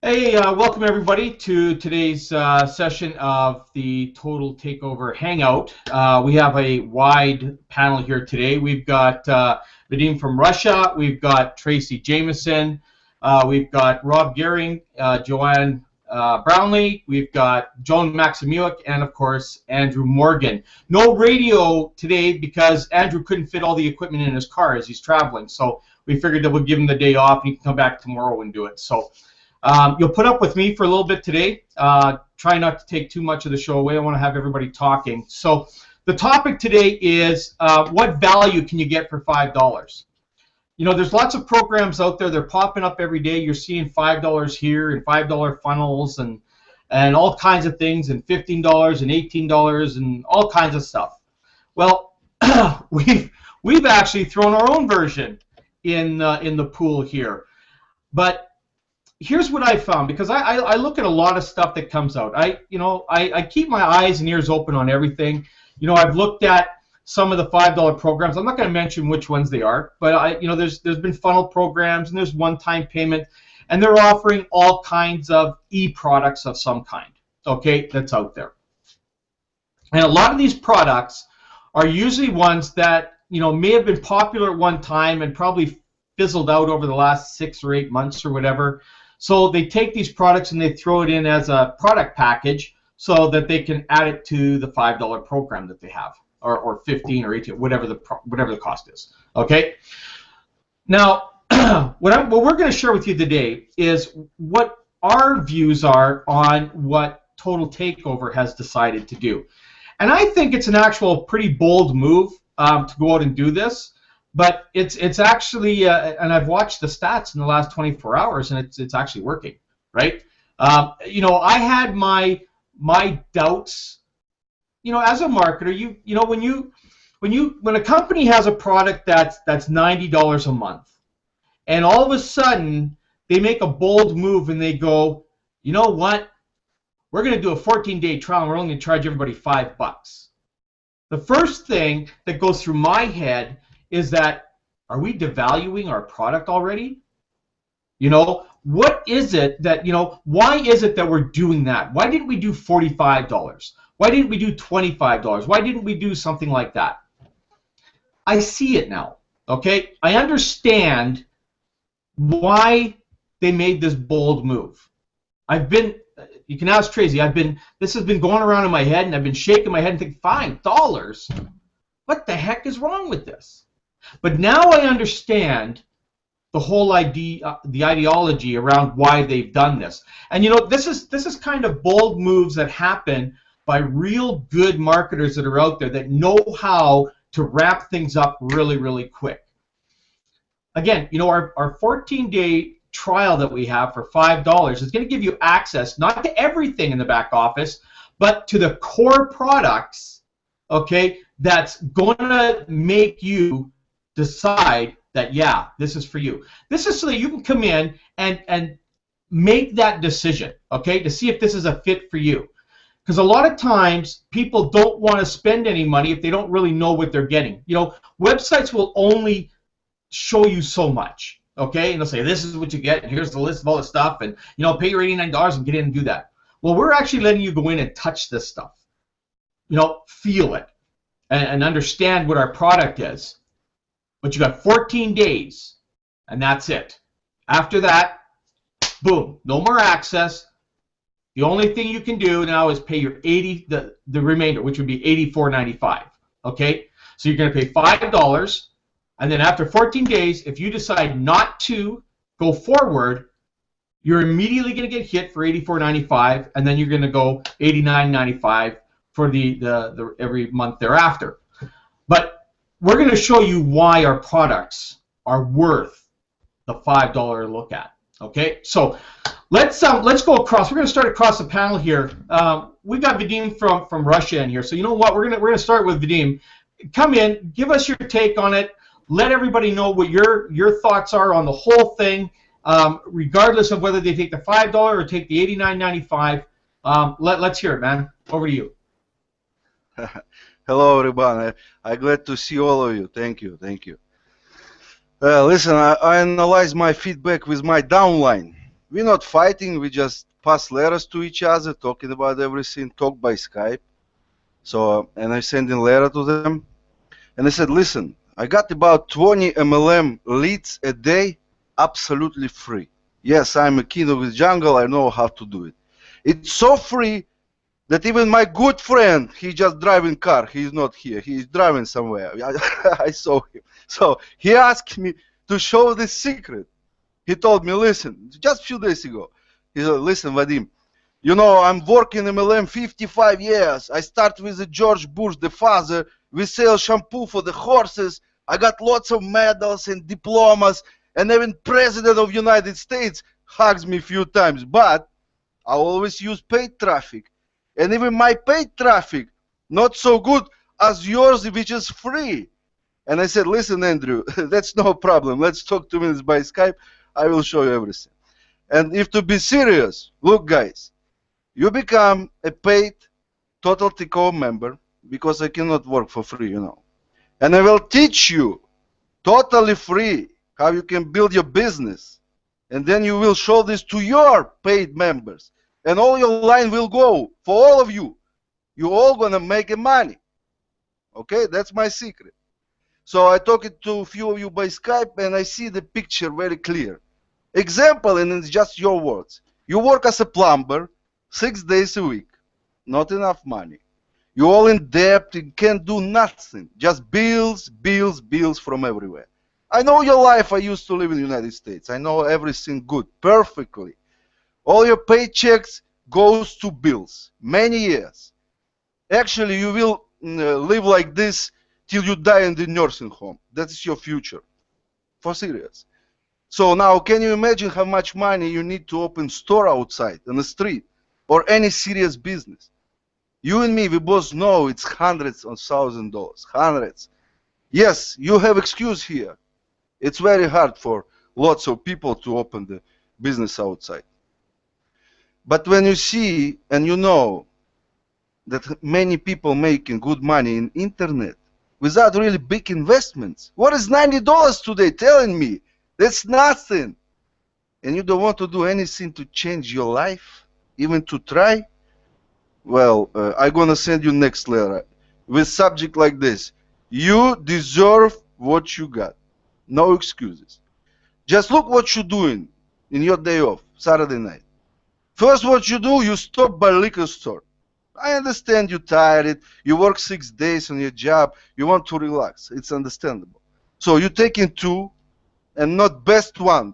Hey, welcome everybody to today's session of the Total TakeOver Hangout. We have a wide panel here today. We've got Vadim from Russia, we've got Tracy Jameson, we've got Rob Gehring, Joanne Brownlee, we've got Joan Maximiuk, and of course Andrew Morgan. No radio today because Andrew couldn't fit all the equipment in his car as he's traveling, so we figured that we'll give him the day off and he can come back tomorrow and do it. So. You'll put up with me for a little bit today. Try not to take too much of the show away. I want to have everybody talking. So the topic today is what value can you get for $5? You know, there's lots of programs out there. They're popping up every day. You're seeing $5 here and $5 funnels and all kinds of things, and $15 and $18 and all kinds of stuff. Well, we've actually thrown our own version in the pool here, but here's what I found, because I look at a lot of stuff that comes out. I keep my eyes and ears open on everything. You know, I've looked at some of the $5 programs. I'm not going to mention which ones they are, but there's been funnel programs and there's one-time payment, and they're offering all kinds of e-products of some kind. Okay, that's out there. And a lot of these products are usually ones that may have been popular at one time and probably fizzled out over the last 6 or 8 months or whatever. So they take these products and they throw it in as a product package so that they can add it to the $5 program that they have, or 15 or 18, whatever the cost is. Okay. Now, what we're going to share with you today is what our views are on what Total TakeOver has decided to do, and I think it's an actual pretty bold move to go out and do this. But it's actually, and I've watched the stats in the last 24 hours, and it's actually working, right? I had my doubts. As a marketer, when a company has a product that's $90 a month, and all of a sudden they make a bold move and they go, you know what? We're going to do a 14-day trial, and we're only going to charge everybody $5. The first thing that goes through my head is that, are we devaluing our product already? What is it that, why is it that we're doing that? Why didn't we do $45? Why didn't we do $25? Why didn't we do something like that? I see it now, okay? I understand why they made this bold move. You can ask Tracy, this has been going around in my head, and I've been shaking my head and thinking, $5? What the heck is wrong with this? But now I understand the whole idea, the ideology around why they've done this. And this is kind of bold moves that happen by real good marketers that are out there that know how to wrap things up really, really quick. Again, our 14-day trial that we have for $5 is going to give you access not to everything in the back office, but to the core products, okay, that's going to make you decide that, yeah, this is for you. This is so that you can come in and make that decision, okay, to see if this is a fit for you. Because a lot of times people don't want to spend any money if they don't really know what they're getting. Websites will only show you so much, okay, and they'll say, this is what you get, and here's the list of all the stuff, and pay your $89 and get in and do that. Well, we're actually letting you go in and touch this stuff, feel it, and understand what our product is. But you got 14 days, and that's it. After that, boom, no more access. The only thing you can do now is pay your the remainder, which would be $84.95. Okay, so you're going to pay $5, and then after 14 days, if you decide not to go forward, you're immediately going to get hit for $84.95, and then you're going to go $89.95 for the every month thereafter. But we're going to show you why our products are worth the $5 look at. Okay, so let's go across. We're going to start across the panel here. We've got Vadim from Russia in here. So you know what? We're going to start with Vadim. Come in, give us your take on it. Let everybody know what your thoughts are on the whole thing, regardless of whether they take the $5 or take the $89.95. Let's hear it, man. Over to you. Hello, everyone. I'm glad to see all of you. Thank you. Thank you. Listen, I analyze my feedback with my downline. We're not fighting. We just pass letters to each other, talking about everything, talk by Skype. So, and I send in letter to them. And I said, listen, I got about 20 MLM leads a day, absolutely free. Yes, I'm a king of the jungle. I know how to do it. It's so free that even my good friend, he just driving car. He's not here. He's driving somewhere. I saw him. So he asked me to show this secret. He told me, listen, just a few days ago. He said, listen, Vadim, you know, I'm working MLM 55 years. I start with the George Bush, the father. We sell shampoo for the horses. I got lots of medals and diplomas. And even President of United States hugs me a few times. But I always use paid traffic. And even my paid traffic, not so good as yours, which is free. And I said, listen, Andrew, that's no problem. Let's talk 2 minutes by Skype. I will show you everything. And if to be serious, look, guys, you become a paid Total TakeOver member, because I cannot work for free, you know. And I will teach you totally free how you can build your business. And then you will show this to your paid members. And all your line will go for all of you. You all gonna make money. Okay, that's my secret. So I talked to a few of you by Skype, and I see the picture very clear. Example, and it's just your words. You work as a plumber 6 days a week. Not enough money. You're all in debt and can't do nothing. Just bills, bills, bills from everywhere. I know your life. I used to live in the United States. I know everything good, perfectly. All your paychecks goes to bills, many years. Actually, you will live like this till you die in the nursing home. That is your future, for serious. So now, can you imagine how much money you need to open store outside on the street or any serious business? You and me, we both know it's hundreds of $1,000s, hundreds. Yes, you have excuse here. It's very hard for lots of people to open the business outside. But when you see and you know that many people making good money in internet without really big investments, what is $90 today telling me? That's nothing. And you don't want to do anything to change your life, even to try? Well, I'm gonna send you next letter with subject like this: you deserve what you got. No excuses. Just look what you're doing in your day off, Saturday night. First, what you do, you stop by liquor store. I understand you're tired, you work 6 days on your job, you want to relax. It's understandable. So you're taking 2, and not best one.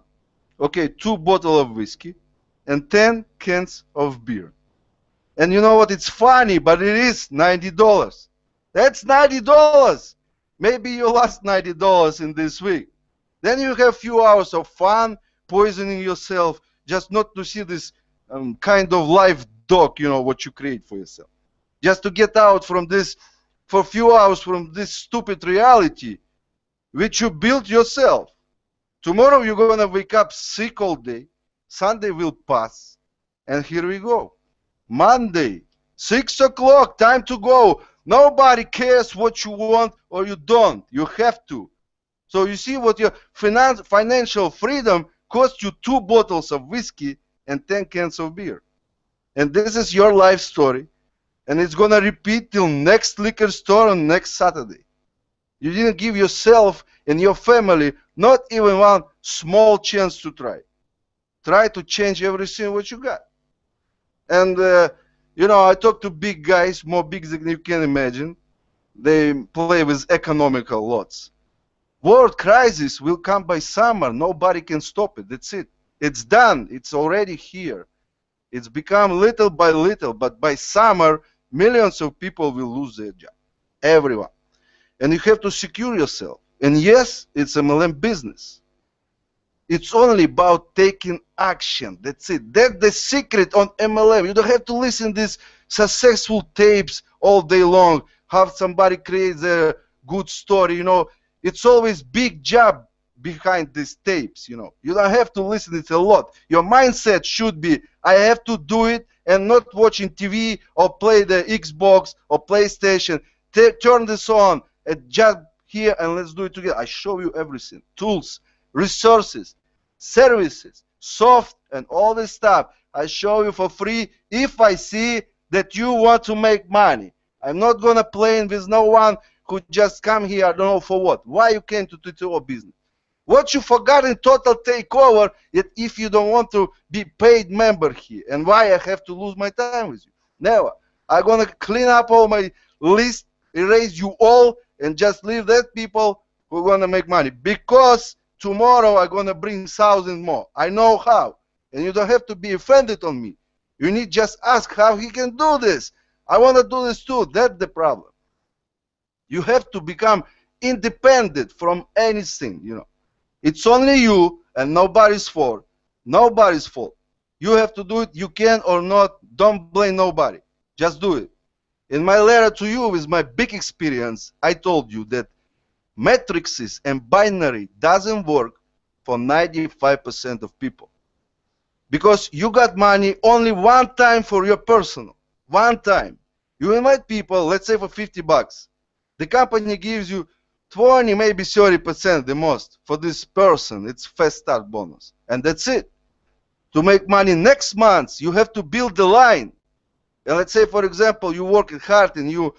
Okay, 2 bottles of whiskey and 10 cans of beer. And you know what? It's funny, but it is $90. That's $90. Maybe you lost $90 in this week. Then you have a few hours of fun, poisoning yourself, just not to see this kind of live dog, you know, what you create for yourself. Just to get out from this, for a few hours from this stupid reality, which you built yourself. Tomorrow you're going to wake up sick all day. Sunday will pass. And here we go. Monday, 6 o'clock, time to go. Nobody cares what you want or you don't. You have to. So you see what your financial freedom costs you: 2 bottles of whiskey and 10 cans of beer. And this is your life story. And it's going to repeat till next liquor store on next Saturday. You didn't give yourself and your family not even one small chance to try. Try to change everything what you got. And, you know, I talk to big guys, more big than you can imagine. They play with economical lots. World crisis will come by summer. Nobody can stop it. That's it. It's done. It's already here. It's become little by little. But by summer, millions of people will lose their job. Everyone. And you have to secure yourself. And yes, it's MLM business. It's only about taking action. That's it. That's the secret on MLM. You don't have to listen to these successful tapes all day long. Have somebody create a good story. You know, it's always big job behind these tapes. You know, you don't have to listen. It's a lot. Your mindset should be, I have to do it, and not watching TV or play the Xbox or PlayStation. Turn this on and just here and let's do it together. I show you everything. Tools, resources, services, soft, and all this stuff. I show you for free if I see that you want to make money. I'm not gonna play with no one who just come here, I don't know for what. Why you came to TTO business? What you forgot in Total Takeover is if you don't want to be paid member here, and why I have to lose my time with you. Never. I'm gonna clean up all my list, erase you all, and just leave that people who are gonna make money. Because tomorrow I'm gonna bring thousands more. I know how. And you don't have to be offended on me. You need just ask how he can do this. I wanna do this too. That's the problem. You have to become independent from anything, you know. It's only you and nobody's fault. Nobody's fault. You have to do it. You can or not. Don't blame nobody. Just do it. In my letter to you, with my big experience, I told you that matrices and binary doesn't work for 95% of people. Because you got money only one time for your personal. One time. You invite people, let's say for 50 bucks. The company gives you 20, maybe 30% the most for this person. It's fast start bonus. And that's it. To make money next month, you have to build the line. And let's say, for example, you work hard and you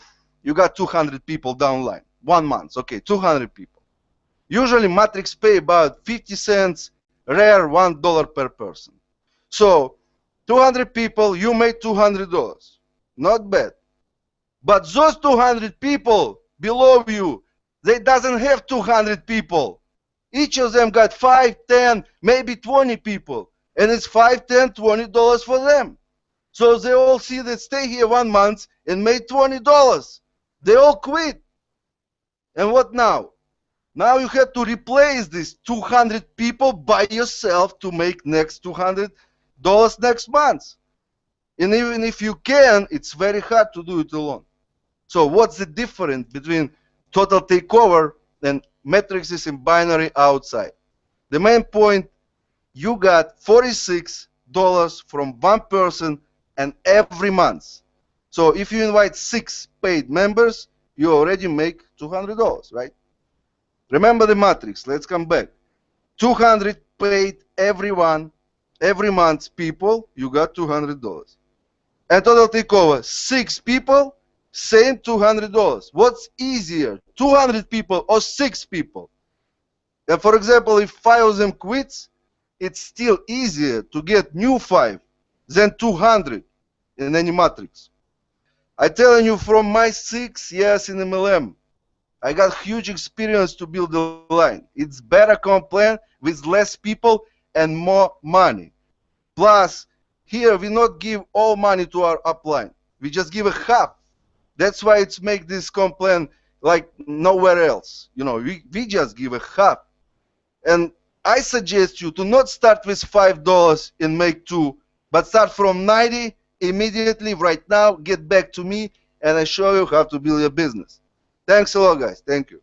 got 200 people downline. 1 month, okay, 200 people. Usually Matrix pay about 50 cents, rare $1 per person. So 200 people, you made $200. Not bad. But those 200 people below you, they doesn't have 200 people. Each of them got 5, 10, maybe 20 people. And it's $5, $10, $20 for them. So they all see that stay here 1 month and made $20. They all quit. And what now? Now you have to replace these 200 people by yourself to make next $200 next month. And even if you can, it's very hard to do it alone. So what's the difference between Total Takeover and matrices in binary outside? The main point, you got $46 from one person and every month. So if you invite 6 paid members, you already make $200, right? Remember the matrix. Let's come back. 200 paid every month people, you got $200. And Total Takeover, 6 people, same $200. What's easier, 200 people or 6 people? And for example, if 5 of them quits, it's still easier to get new 5 than 200 in any matrix. I'm telling you, from my 6 years in MLM, I got huge experience to build the line. It's better complain with less people and more money. Plus, here we not give all money to our upline. We just give a half. That's why it's make this complaint like nowhere else. You know, we just give a half. And I suggest you to not start with $5 and make 2, but start from 90 immediately right now. Get back to me and I show you how to build your business. Thanks a lot, guys. Thank you.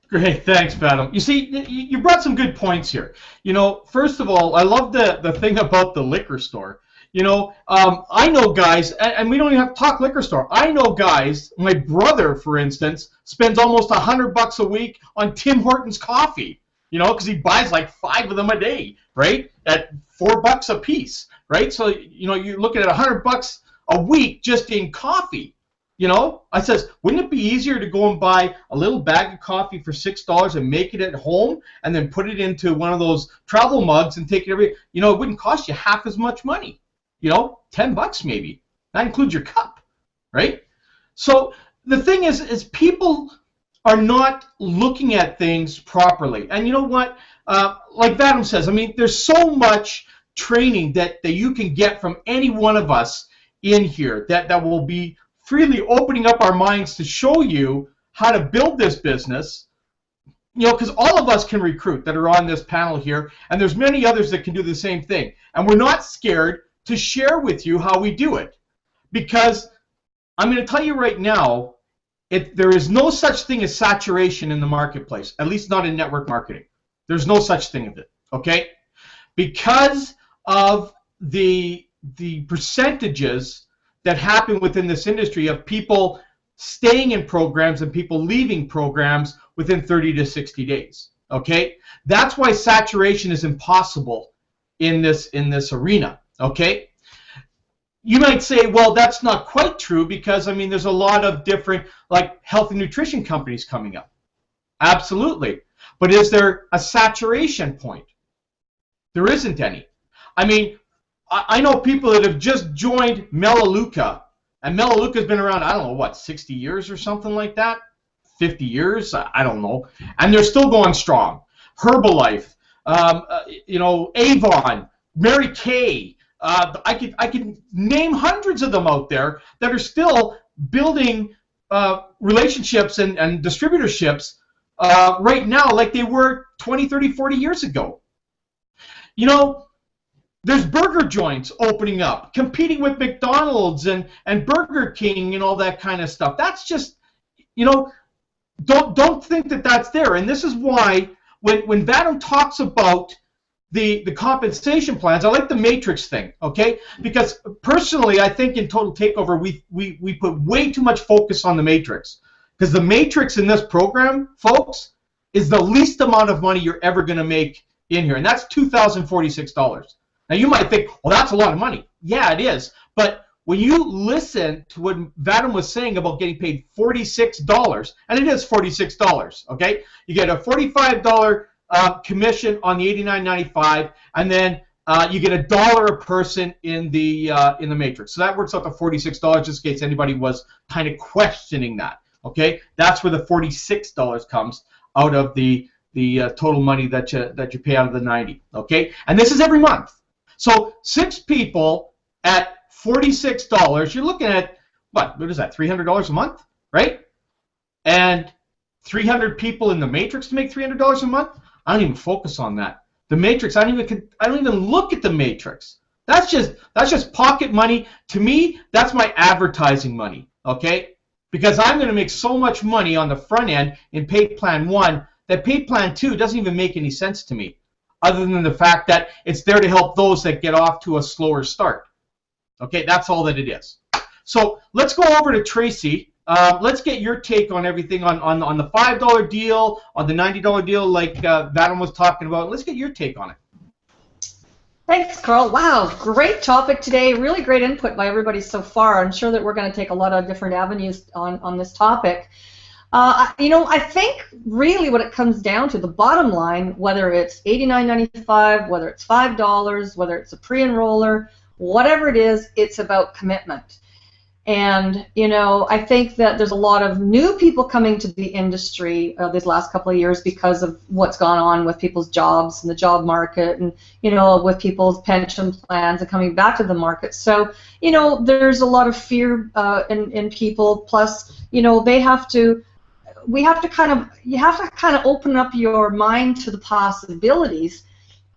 Great, thanks, Vadim. You see, you brought some good points here. You know, first of all, I love the thing about the liquor store. You know, I know guys, and we don't even have to talk liquor store. I know guys, my brother, for instance, spends almost $100 a week on Tim Hortons coffee, you know, because he buys like 5 of them a day, right, at $4 a piece, right? So, you know, you're looking at $100 a week just in coffee. You know, I says, wouldn't it be easier to go and buy a little bag of coffee for $6 and make it at home and then put it into one of those travel mugs and take it every, you know, it wouldn't cost you half as much money, you know, $10 maybe. That includes your cup, right? So the thing is people are not looking at things properly. And you know what, like Vadim says, I mean, there's so much training that you can get from any one of us in here that will be freely opening up our minds to show you how to build this business, you know, because all of us can recruit that are on this panel here, and there's many others that can do the same thing. And we're not scared to share with you how we do it, because I'm going to tell you right now, there is no such thing as saturation in the marketplace, at least not in network marketing. There's no such thing of it, okay? Because of the percentages that happen within this industry of people staying in programs and people leaving programs within 30 to 60 days, okay? That's why saturation is impossible in this arena. Okay. You might say, well, that's not quite true because, I mean, there's a lot of different, like, health and nutrition companies coming up. Absolutely. But is there a saturation point? There isn't any. I mean, I know people that have just joined Melaleuca, and Melaleuca's been around, I don't know, what, 60 years or something like that? 50 years? I don't know. And they're still going strong. Herbalife, you know, Avon, Mary Kay, I could name hundreds of them out there that are still building relationships and distributorships right now like they were 20, 30, 40 years ago. You know, there's burger joints opening up, competing with McDonald's and Burger King and all that kind of stuff. That's just, you know, don't think that that's there. And this is why when Vadim talks about the compensation plans, I like the matrix thing, okay? Because personally, I think in Total Takeover, we put way too much focus on the matrix. Because the matrix in this program, folks, is the least amount of money you're ever going to make in here, and that's $2,046. Now, you might think, well, that's a lot of money. Yeah, it is. But when you listen to what Vadim was saying about getting paid $46, and it is $46, okay? You get a $45 commission on the $89.95, and then you get $1 a person in the matrix. So that works out to $46, just in case anybody was kind of questioning that. Okay, that's where the $46 comes out of the total money that you pay out of the 90. Okay, and this is every month. So 6 people at $46, you're looking at what is that? $300 a month, right? And 300 people in the matrix to make $300 a month. I don't even focus on that. The matrix, I don't even look at the matrix. That's just pocket money. To me, that's my advertising money, okay? Because I'm going to make so much money on the front end in paid plan 1 that paid plan 2 doesn't even make any sense to me, other than the fact that it's there to help those that get off to a slower start. Okay, that's all that it is. So let's go over to Tracy. Let's get your take on everything on the $5 deal, on the $90 deal like Vadim was talking about. Let's get your take on it. Thanks, Carl. Wow, great topic today. Really great input by everybody so far. I'm sure that we're going to take a lot of different avenues on this topic. You know, I think really what it comes down to, the bottom line, whether it's $89.95, whether it's $5, whether it's a pre-enroller, whatever it is, it's about commitment. And, you know, I think that there's a lot of new people coming to the industry these last couple of years because of what's gone on with people's jobs and the job market and, you know, with people's pension plans and coming back to the market. So, you know, there's a lot of fear in people. Plus, you know, you have to kind of open up your mind to the possibilities.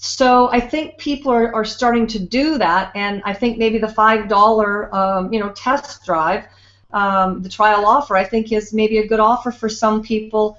So I think people are starting to do that, and I think maybe the $5 you know, test drive, the trial offer, I think is maybe a good offer for some people,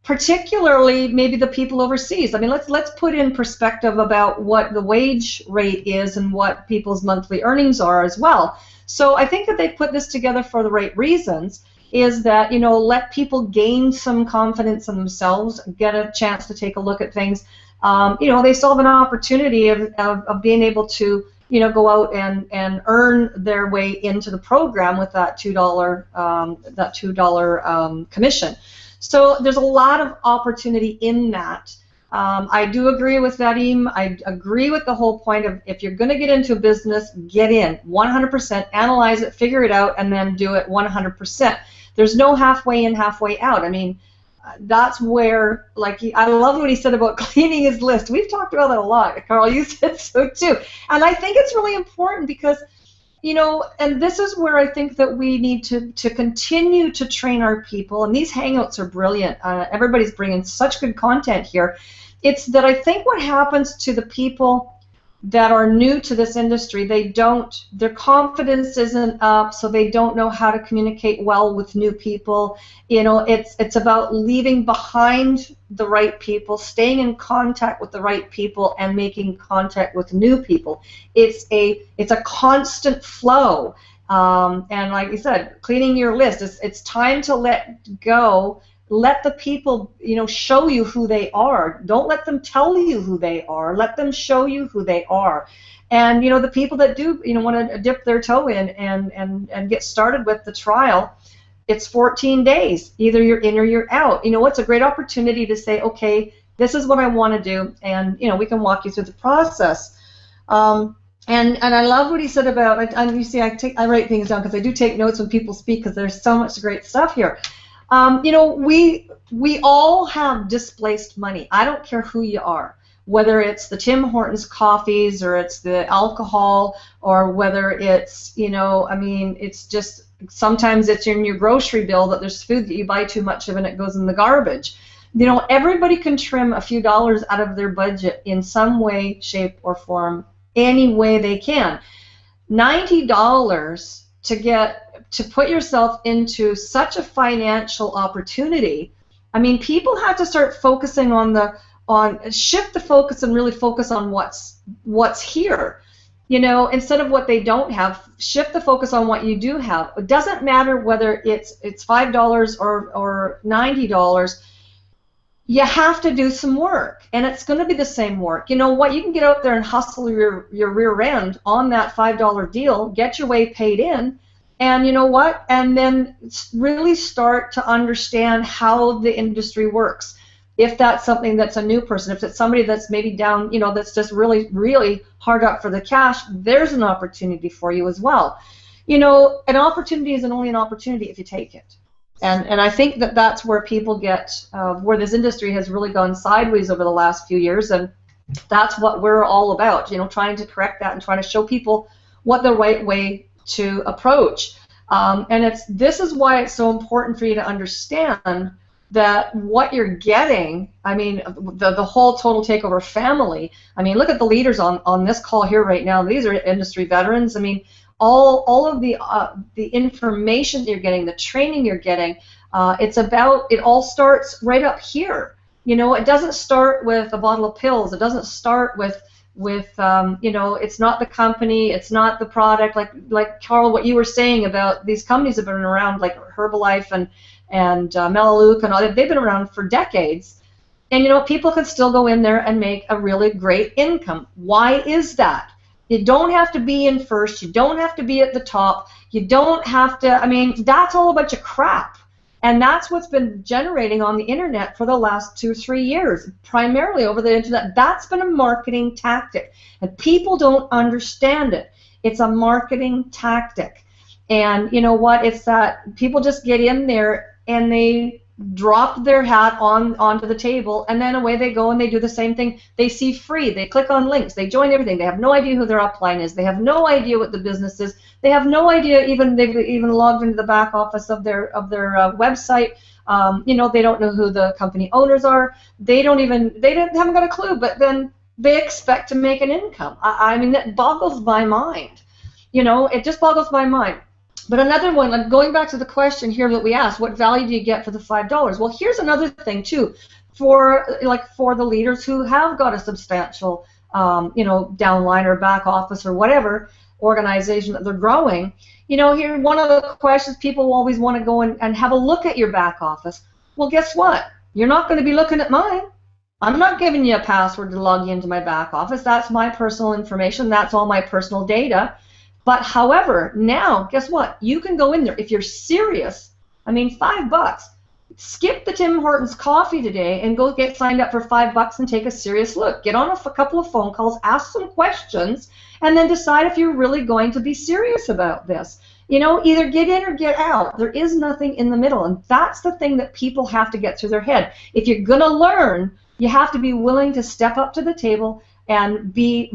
particularly maybe the people overseas. I mean, let's put in perspective about what the wage rate is and what people's monthly earnings are as well. So I think that they put this together for the right reasons. Is that, you know, let people gain some confidence in themselves, get a chance to take a look at things. You know, they still have an opportunity of being able to, you know, go out and earn their way into the program with that $2 commission. So there's a lot of opportunity in that. I do agree with Vadim. I agree with the whole point of if you're going to get into a business, get in 100%, analyze it, figure it out, and then do it 100%. There's no halfway in, halfway out. I mean, that's where, like, I love what he said about cleaning his list. We've talked about that a lot. Carl, you said so too. And I think it's really important because, you know, and this is where I think that we need to continue to train our people. And these Hangouts are brilliant. Everybody's bringing such good content here. It's that I think what happens to the people that are new to this industry, their confidence isn't up, so they don't know how to communicate well with new people. You know, it's about leaving behind the right people, staying in contact with the right people, and making contact with new people. It's a constant flow. And like you said, cleaning your list. It's time to let go let the people, show you who they are. Don't let them tell you who they are. Let them show you who they are. And the people that do want to dip their toe in and get started with the trial, it's 14 days. Either you're in or you're out. It's a great opportunity to say, okay, this is what I want to do, and we can walk you through the process. And I love what he said about, you see, I write things down because I do take notes when people speak because there's so much great stuff here. We all have displaced money. I don't care who you are, whether it's the Tim Hortons coffees or it's the alcohol or whether it's, it's just, sometimes it's in your grocery bill that there's food that you buy too much of and it goes in the garbage. Everybody can trim a few dollars out of their budget in some way, shape, or form, any way they can. $90 to put yourself into such a financial opportunity. People have to start focusing shift the focus and really focus on what's here. Instead of what they don't have, shift the focus on what you do have. It doesn't matter whether it's $5 or $90. You have to do some work, and it's going to be the same work. You can get out there and hustle your rear end on that $5 deal, get your way paid in, and and then really start to understand how the industry works. If that's something that's a new person, if it's somebody that's maybe down, that's just really, really hard up for the cash, there's an opportunity for you as well. An opportunity isn't only an opportunity if you take it. And I think that's where people get, where this industry has really gone sideways over the last few years, and that's what we're all about, trying to correct that and trying to show people what the right way to approach. And this is why it's so important for you to understand that what you're getting, the whole Total TakeOver family, look at the leaders on this call here right now. These are industry veterans. All of the information that you're getting, the training you're getting, it all starts right up here. It doesn't start with a bottle of pills. It doesn't start with it's not the company, it's not the product. Like Carl, what you were saying about these companies have been around, like Herbalife and Melaleuca and all that. They've been around for decades, and people can still go in there and make a really great income. Why is that? You don't have to be in first. You don't have to be at the top. You don't have to, that's all a bunch of crap. And that's what's been generating on the internet for the last 2 or 3 years, primarily over the internet. That's been a marketing tactic. And people don't understand it. It's a marketing tactic. And you know what? It's that people just get in there and they drop their hat onto the table, and then away they go and they do the same thing. They see free, they click on links, they join everything. They have no idea who their upline is. They have no idea what the business is. They have no idea they've even logged into the back office of their website. They don't know who the company owners are. They haven't got a clue. But then they expect to make an income. That boggles my mind. It just boggles my mind. But another one, going back to the question here that we asked, what value do you get for the $5? Well, here's another thing too, for the leaders who have got a substantial, downline or back office or whatever organization that they're growing. Here, one of the questions people always want to go and have a look at your back office. Well, guess what? You're not going to be looking at mine. I'm not giving you a password to log into my back office. That's my personal information. That's all my personal data. But however, now, guess what? You can go in there. If you're serious, $5. Skip the Tim Hortons coffee today and go get signed up for $5 and take a serious look. Get on a couple of phone calls, ask some questions, and then decide if you're really going to be serious about this. Either get in or get out. There is nothing in the middle, and that's the thing that people have to get through their head. If you're going to learn, you have to be willing to step up to the table and be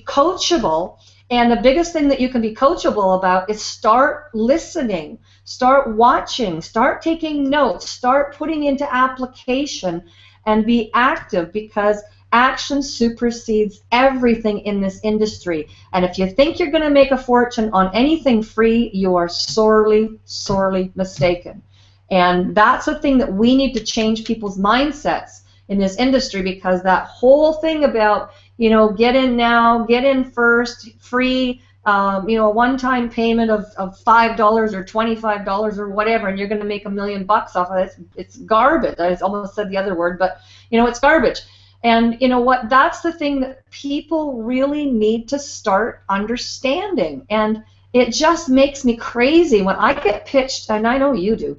coachable. And the biggest thing that you can be coachable about is start listening, start watching, start taking notes, start putting into application, and be active, because action supersedes everything in this industry. And if you think you're going to make a fortune on anything free, you are sorely, sorely mistaken. And that's the thing that we need to change people's mindsets in this industry, because that whole thing about, get in now, get in first, free, you know, a one-time payment of $5 or $25 or whatever, and you're going to make $1 million off of it. It's garbage. I almost said the other word, but you know, it's garbage. And you know what? That's the thing that people really need to start understanding. And it just makes me crazy when I get pitched, and I know you do.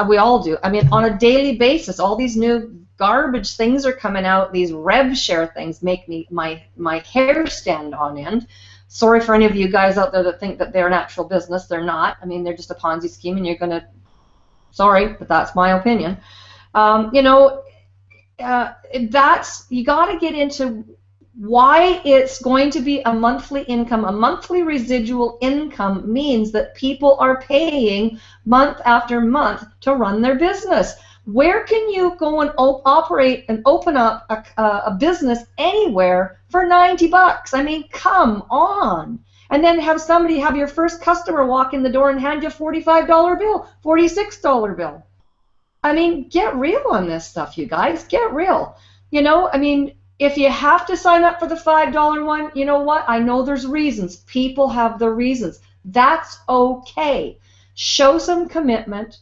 We all do. I mean, on a daily basis, all these new garbage things are coming out. These rev share things make me my hair stand on end. Sorry for any of you guys out there that think that they're an actual business. They're not. I mean, they're just a Ponzi scheme, and you're gonna. Sorry, but that's my opinion. You know, that's, you got to get into why it's going to be a monthly income. A monthly residual income means that people are paying month after month to run their business. Where can you go and operate and open up a business anywhere for 90 bucks? I mean, come on. And then have somebody, have your first customer walk in the door and hand you a $45 bill, $46 bill. I mean, get real on this stuff, you guys. Get real. You know, I mean, if you have to sign up for the $5 one, you know what? I know there's reasons. People have their reasons. That's okay. Show some commitment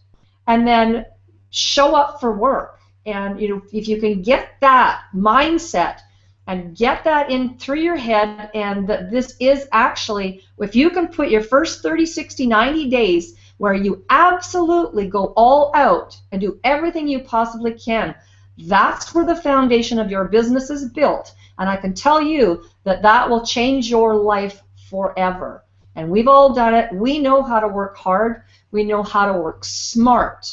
and then show up for work. And you know, if you can get that mindset and get that in through your head, and that this is actually, if you can put your first 30, 60, 90 days where you absolutely go all out and do everything you possibly can, that's where the foundation of your business is built. And I can tell you that that will change your life forever. And we've all done it. We know how to work hard. We know how to work smart.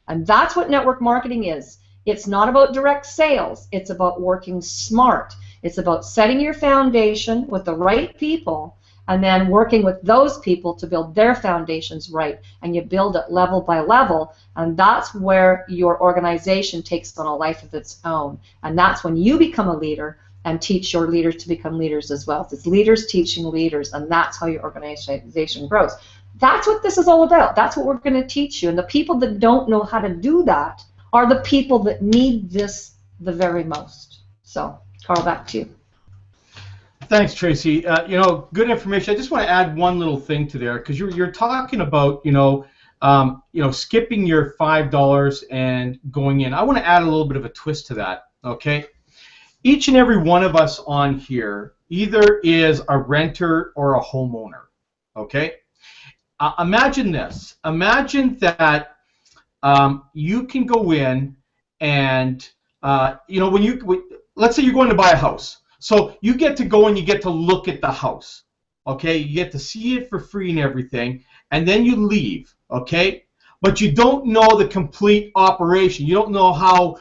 And that's what network marketing is. It's not about direct sales. It's about working smart. It's about setting your foundation with the right people and then working with those people to build their foundations right. And you build it level by level. And that's where your organization takes on a life of its own. And that's when you become a leader and teach your leaders to become leaders as well. It's leaders teaching leaders, and that's how your organization grows. That's what this is all about. That's what we're going to teach you. And the people that don't know how to do that are the people that need this the very most. So, Carl, back to you. Thanks, Tracy. You know, good information. I just want to add one little thing to there, because you're talking about, you know, skipping your $5 and going in. I want to add a little bit of a twist to that. Okay, each and every one of us on here either is a renter or a homeowner. Okay, imagine this. Imagine that you can go in and you know, let's say you're going to buy a house. So you get to go and you get to look at the house, okay? You get to see it for free and everything, and then you leave, okay? But you don't know the complete operation. You don't know how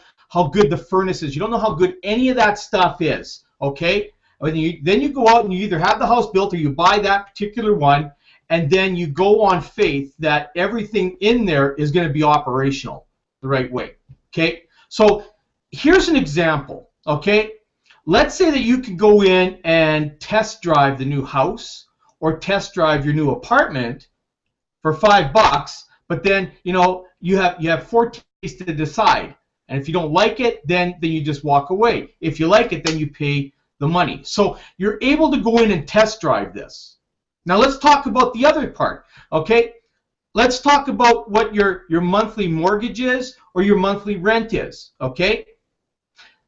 good the furnace is. You don't know how good any of that stuff is, okay? Then you go out and you either have the house built or you buy that particular one, and then you go on faith that everything in there is going to be operational the right way, okay? So here's an example, okay? Let's say that you could go in and test drive the new house or test drive your new apartment for $5, but then, you know, you have 4 days to decide. And if you don't like it, then you just walk away. If you like it, then you pay the money. So you're able to go in and test drive this. Now let's talk about the other part, okay? Let's talk about what your monthly mortgage is or your monthly rent is, okay?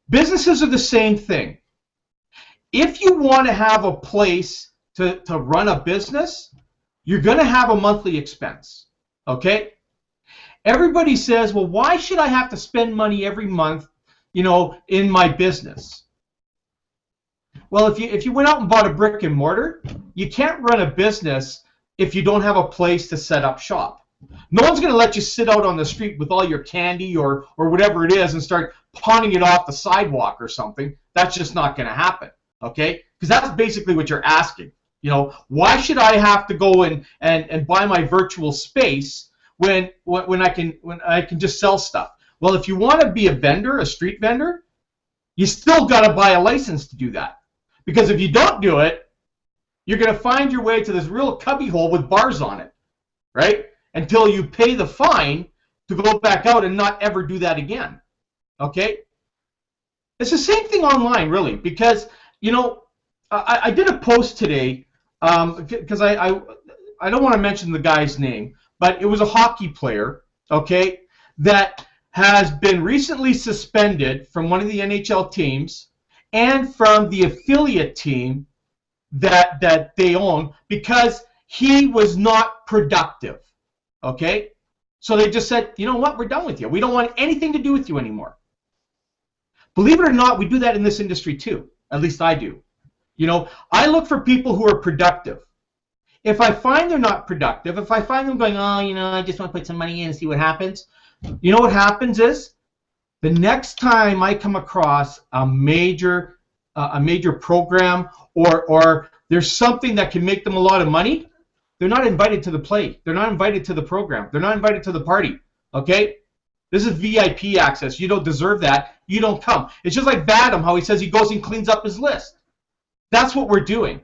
Businesses are the same thing. If you want to have a place to run a business, you're going to have a monthly expense, okay? Everybody says, well, why should I have to spend money every month, you know, in my business? Well, if you went out and bought a brick and mortar, you can't run a business if you don't have a place to set up shop. No one's going to let you sit out on the street with all your candy or whatever it is and start pawning it off the sidewalk or something. That's just not going to happen, okay? Because that's basically what you're asking. You know, why should I have to go and buy my virtual space when I can just sell stuff? Well, if you want to be a vendor, a street vendor, you still got to buy a license to do that. Because if you don't do it, you're going to find your way to this real cubbyhole with bars on it, right? Until you pay the fine to go back out and not ever do that again, okay? It's the same thing online, really, because, you know, I did a post today because I don't want to mention the guy's name, but it was a hockey player, okay, that has been recently suspended from one of the NHL teams and from the affiliate team that they own because he was not productive, okay? So they just said, you know what, we're done with you. We don't want anything to do with you anymore. Believe it or not, we do that in this industry too. At least I do. You know, I look for people who are productive. If I find they're not productive, if I find them going, oh, you know, I just want to put some money in and see what happens, you know what happens is the next time I come across a major program or there's something that can make them a lot of money, they're not invited to the play. They're not invited to the program. They're not invited to the party. Okay? This is VIP access. You don't deserve that. You don't come. It's just like Vadim, how he says he goes and cleans up his list. That's what we're doing.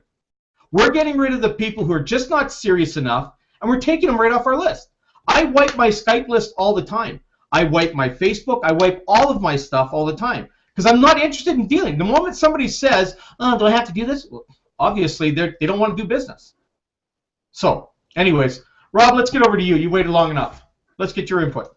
We're getting rid of the people who are just not serious enough, and we're taking them right off our list. I wipe my Skype list all the time. I wipe my Facebook. I wipe all of my stuff all the time because I'm not interested in dealing. The moment somebody says, oh, do I have to do this? Well, obviously, they don't want to do business. So, anyways, Rob, let's get over to you. You waited long enough. Let's get your input.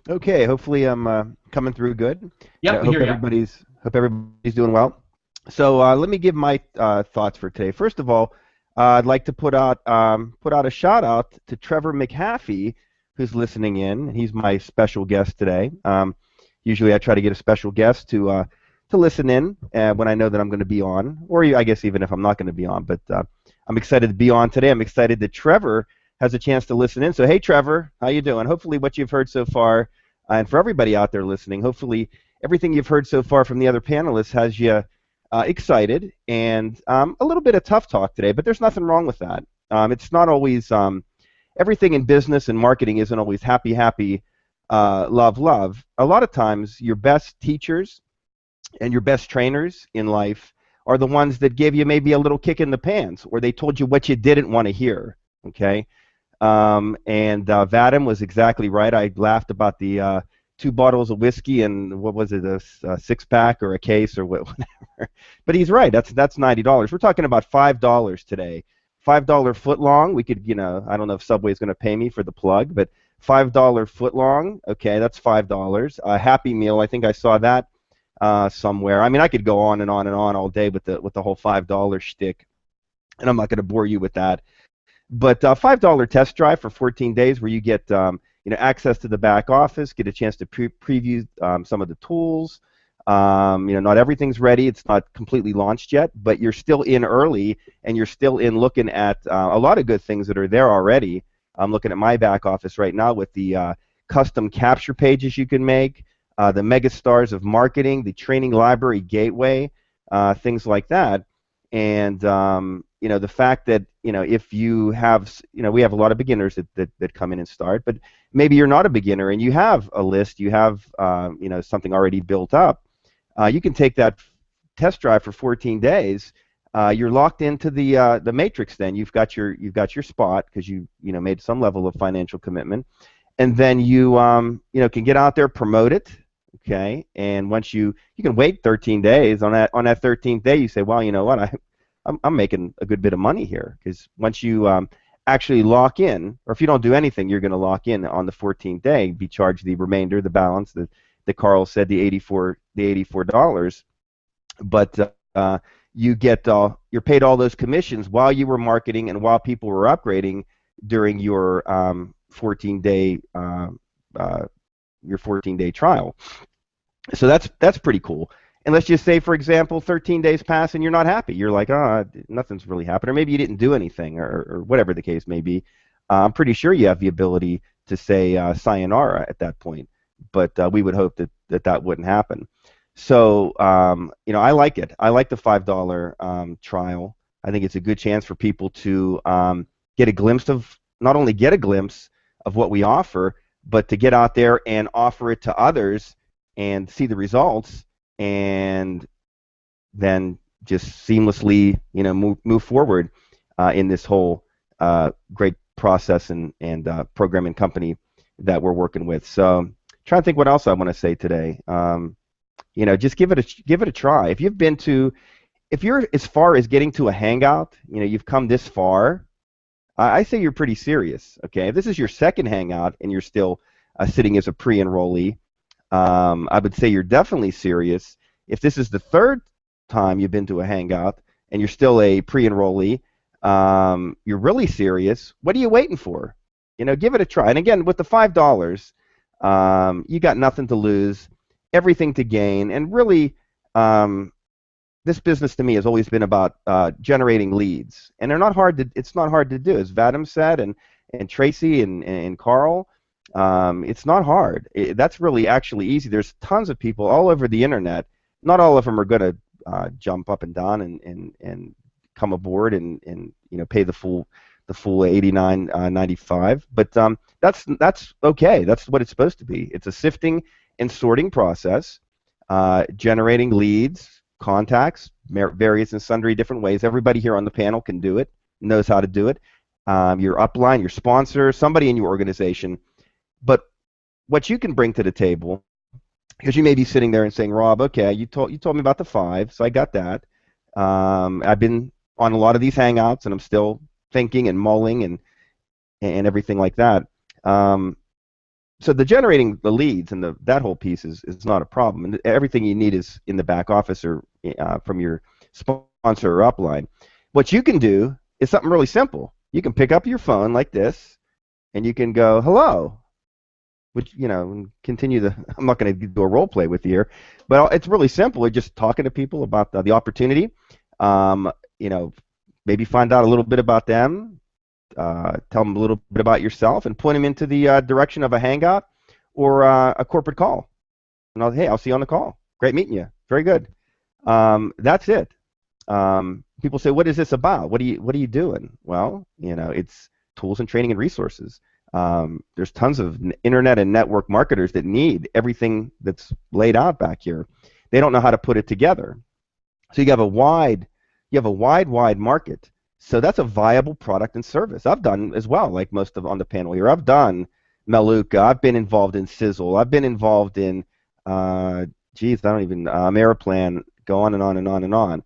Okay, hopefully I'm coming through good. Yep, we hope hear you. Hope everybody's doing well. So let me give my thoughts for today. First of all, I'd like to put out a shout out to Trevor McHaffey, who's listening in. He's my special guest today. Usually I try to get a special guest to listen in when I know that I'm going to be on, or I guess even if I'm not going to be on. But I'm excited to be on today. I'm excited that Trevor has a chance to listen in. So hey, Trevor, how you doing? Hopefully what you've heard so far, and for everybody out there listening, hopefully everything you've heard so far from the other panelists has you excited and a little bit of tough talk today, but there's nothing wrong with that. It's not always, everything in business and marketing isn't always happy, love, love. A lot of times your best teachers and your best trainers in life are the ones that give you maybe a little kick in the pants, or they told you what you didn't want to hear, okay? Vadim was exactly right. I laughed about the 2 bottles of whiskey and what was it, a 6-pack or a case or whatever. But he's right. That's $90. We're talking about $5 today. $5 foot long. We could, I don't know if Subway's going to pay me for the plug, but $5 foot long. Okay, that's $5. A Happy Meal. I think I saw that somewhere. I mean, I could go on and on and on all day with the whole $5 shtick, and I'm not going to bore you with that. But $5 test drive for 14 days where you get access to the back office, get a chance to preview some of the tools. Not everything's ready. It's not completely launched yet, but you're still in early, and you're still in looking at a lot of good things that are there already. I'm looking at my back office right now with the custom capture pages you can make, the megastars of marketing, the training library gateway, things like that. And the fact that if you have, we have a lot of beginners that come in and start, but maybe you're not a beginner and you have a list, you have something already built up. You can take that test drive for 14 days. You're locked into the matrix. Then you've got your spot because you made some level of financial commitment, and then you can get out there, promote it. Okay, and once you can wait 13 days. On that 13th day, you say, well, you know what, I'm making a good bit of money here, because once you actually lock in, or if you don't do anything, you're going to lock in on the 14th day, be charged the remainder, the balance that Carl said, the $84. But you get you're paid all those commissions while you were marketing and while people were upgrading during your 14-day trial. So that's pretty cool. And let's just say, for example, 13 days pass and you're not happy. You're like, oh, nothing's really happened, or maybe you didn't do anything, or whatever the case may be. I'm pretty sure you have the ability to say sayonara at that point, but we would hope that wouldn't happen. So, I like it. I like the $5 trial. I think it's a good chance for people to get a glimpse of, not only get a glimpse of what we offer, but to get out there and offer it to others and see the results, and then just seamlessly, move forward in this whole great process and programming company that we're working with. So, trying to think what else I want to say today. Just give it a try. If you're as far as getting to a hangout, you've come this far, I say you're pretty serious. Okay, if this is your second hangout and you're still sitting as a pre-enrollee, I would say you're definitely serious. If this is the third time you've been to a hangout and you're still a pre-enrollee, you're really serious. What are you waiting for? Give it a try. And again, with the $5, you got nothing to lose, everything to gain, and really, this business to me has always been about generating leads, and they're not hard to. It's not hard to do, as Vadim said, and Tracy and Carl. It's not hard. That's really actually easy. There's tons of people all over the internet. Not all of them are going to jump up and down and come aboard and pay the full $89.95. But that's okay. That's what it's supposed to be. It's a sifting and sorting process, generating leads, contacts, various and sundry different ways. Everybody here on the panel can do it, knows how to do it. Your upline, your sponsor, somebody in your organization. But what you can bring to the table, because you may be sitting there and saying, Rob, okay, you told me about the 5, so I got that. I've been on a lot of these hangouts, and I'm still thinking and mulling and everything like that. So the generating the leads and that whole piece is not a problem. And everything you need is in the back office or from your sponsor or upline. What you can do is something really simple. You can pick up your phone like this, and you can go, hello, which, continue the, I'm not going to do a role play with you here, but it's really simple. You're just talking to people about the opportunity, maybe find out a little bit about them, tell them a little bit about yourself, and point them into the direction of a hangout or a corporate call. And hey, I'll see you on the call. Great meeting you. Very good. That's it. People say, what is this about? What are you doing? Well, it's tools and training and resources. There's tons of internet and network marketers that need everything that's laid out back here. They don't know how to put it together. So you have a wide market. So that's a viable product and service. I've done as well, like most of on the panel here. I've done Meluka. I've been involved in Sizzle. I've been involved in, Aeroplan. Go on and on and on and on.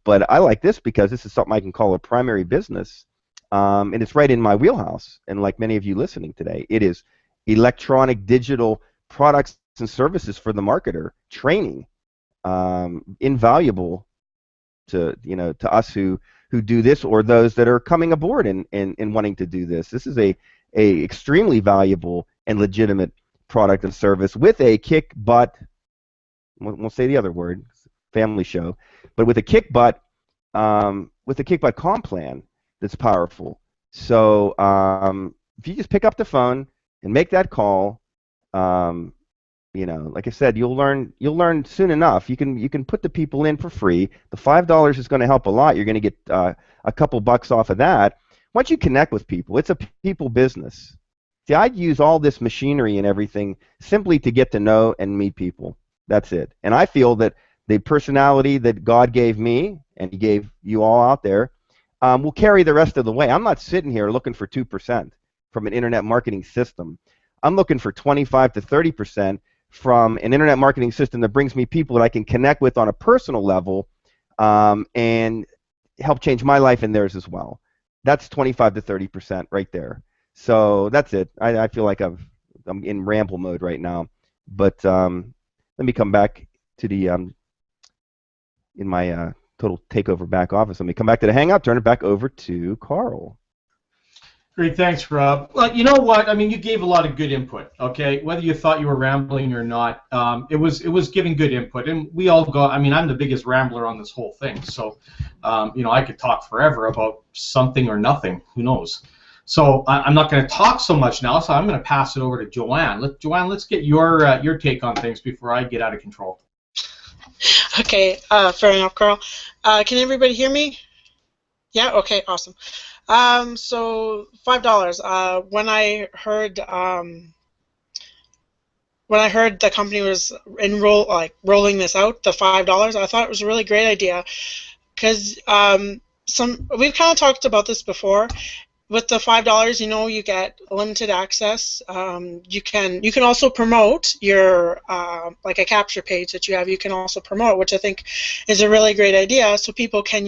But I like this because this is something I can call a primary business. And it's right in my wheelhouse. And like many of you listening today, it is electronic digital products and services for the marketer, training, invaluable to us who do this or those that are coming aboard and wanting to do this. This is a extremely valuable and legitimate product and service with a kick butt. We'll say the other word, family show, but with a kick butt comp plan that's powerful. So if you just pick up the phone and make that call, like I said, you'll learn soon enough. You can put the people in for free. The $5 is going to help a lot. You're going to get a couple bucks off of that. Once you connect with people, it's a people business. See, I'd use all this machinery and everything simply to get to know and meet people. That's it. And I feel that the personality that God gave me and He gave you all out there will carry the rest of the way. I'm not sitting here looking for 2% from an internet marketing system. I'm looking for 25 to 30% from an internet marketing system that brings me people that I can connect with on a personal level and help change my life and theirs as well. That's 25 to 30% right there. So that's it. I feel like I'm in ramble mode right now. But let me come back to the in my Total TakeOver back office. Let me come back to the Hangout, turn it back over to Carl. Great, thanks, Rob. Well, you know what? I mean, you gave a lot of good input. Okay, whether you thought you were rambling or not, it was giving good input, and we all got. I mean, I'm the biggest rambler on this whole thing, so I could talk forever about something or nothing. Who knows? So I'm not going to talk so much now. So I'm going to pass it over to Joanne. Joanne, let's get your take on things before I get out of control. Okay, fair enough, Carl. Can everybody hear me? Yeah. Okay. Awesome. So $5. When I heard the company was rolling this out, the $5, I thought it was a really great idea because we've kind of talked about this before, with the $5, you get limited access. You can also promote your like a capture page that you have. You can also promote, which I think is a really great idea. So people can,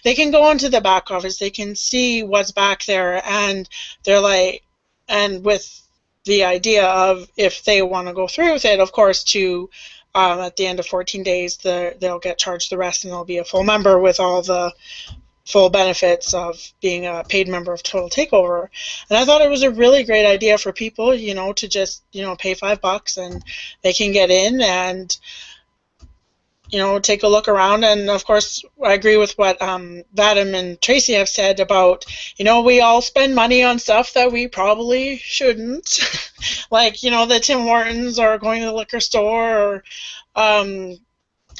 they can go into the back office, they can see what's back there, and they're like, and with the idea of if they want to go through with it, of course, to at the end of 14 days, they'll get charged the rest, and they'll be a full member with all the full benefits of being a paid member of Total Takeover. And I thought it was a really great idea for people, to just, pay $5 and they can get in and, take a look around. And of course, I agree with what Vadim and Tracy have said about, we all spend money on stuff that we probably shouldn't, like, the Tim Hortons or going to the liquor store or,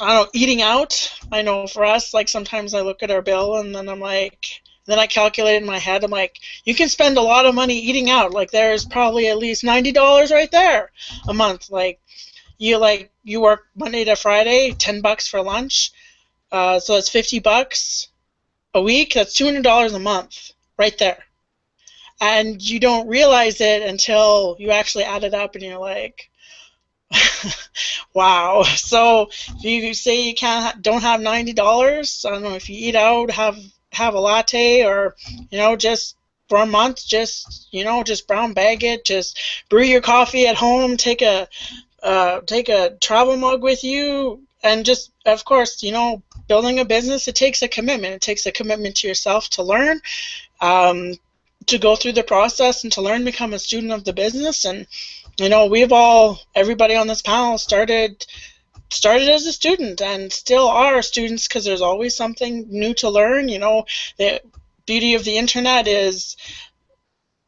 I don't know, eating out. I know for us, like sometimes I look at our bill and then I'm like, then I calculate in my head, I'm like, you can spend a lot of money eating out. Like there's probably at least $90 right there a month. Like you work Monday to Friday, $10 for lunch, so that's $50 a week. That's $200 a month right there. And you don't realize it until you actually add it up and you're like, wow. So if you say you don't have $90, I don't know, if you eat out, have a latte, or just for a month, just brown bag it, just brew your coffee at home, take a travel mug with you, and just, of course, building a business, it takes a commitment. It takes a commitment to yourself to learn, to go through the process and to learn, become a student of the business. And everybody on this panel started as a student and still are students, because there's always something new to learn. The beauty of the internet is,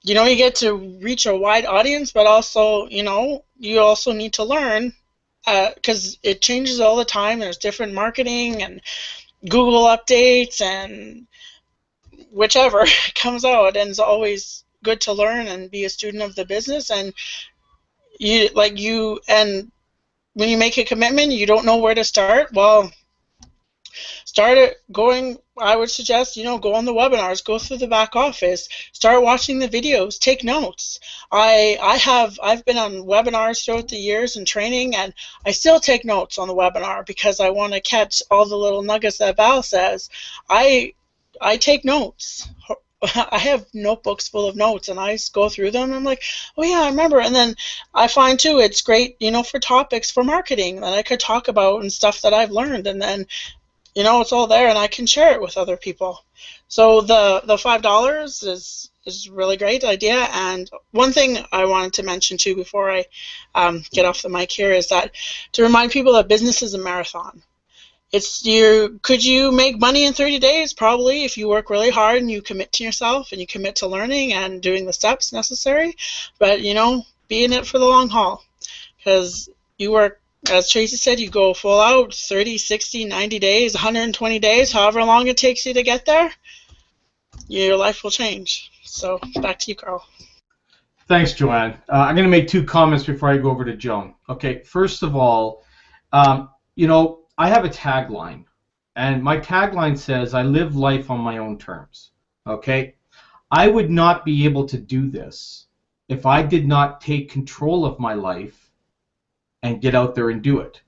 you get to reach a wide audience, but also, you also need to learn, because it changes all the time. There's different marketing and Google updates and whichever comes out, and it's always good to learn and be a student of the business. And and when you make a commitment, you don't know where to start. Well, start it going. I would suggest, go on the webinars, go through the back office, start watching the videos, take notes. I've been on webinars throughout the years and training, and I still take notes on the webinar because I want to catch all the little nuggets that Val says. I take notes. I have notebooks full of notes, and I go through them, and I'm like, oh yeah, I remember. And then I find too, it's great, for topics for marketing that I could talk about and stuff that I've learned, and then, it's all there, and I can share it with other people. So the $5 is a really great idea. And one thing I wanted to mention too before I get off the mic here is that to remind people that business is a marathon. Could you make money in 30 days? Probably, if you work really hard and you commit to yourself and you commit to learning and doing the steps necessary. But, be in it for the long haul, because you work, as Tracy said, you go full out 30, 60, 90 days, 120 days, however long it takes you to get there, your life will change. So back to you, Carl. Thanks, Joanne. I'm going to make two comments before I go over to Joan. Okay, first of all, I have a tagline, and my tagline says, I live life on my own terms, okay? I would not be able to do this if I did not take control of my life and get out there and do it.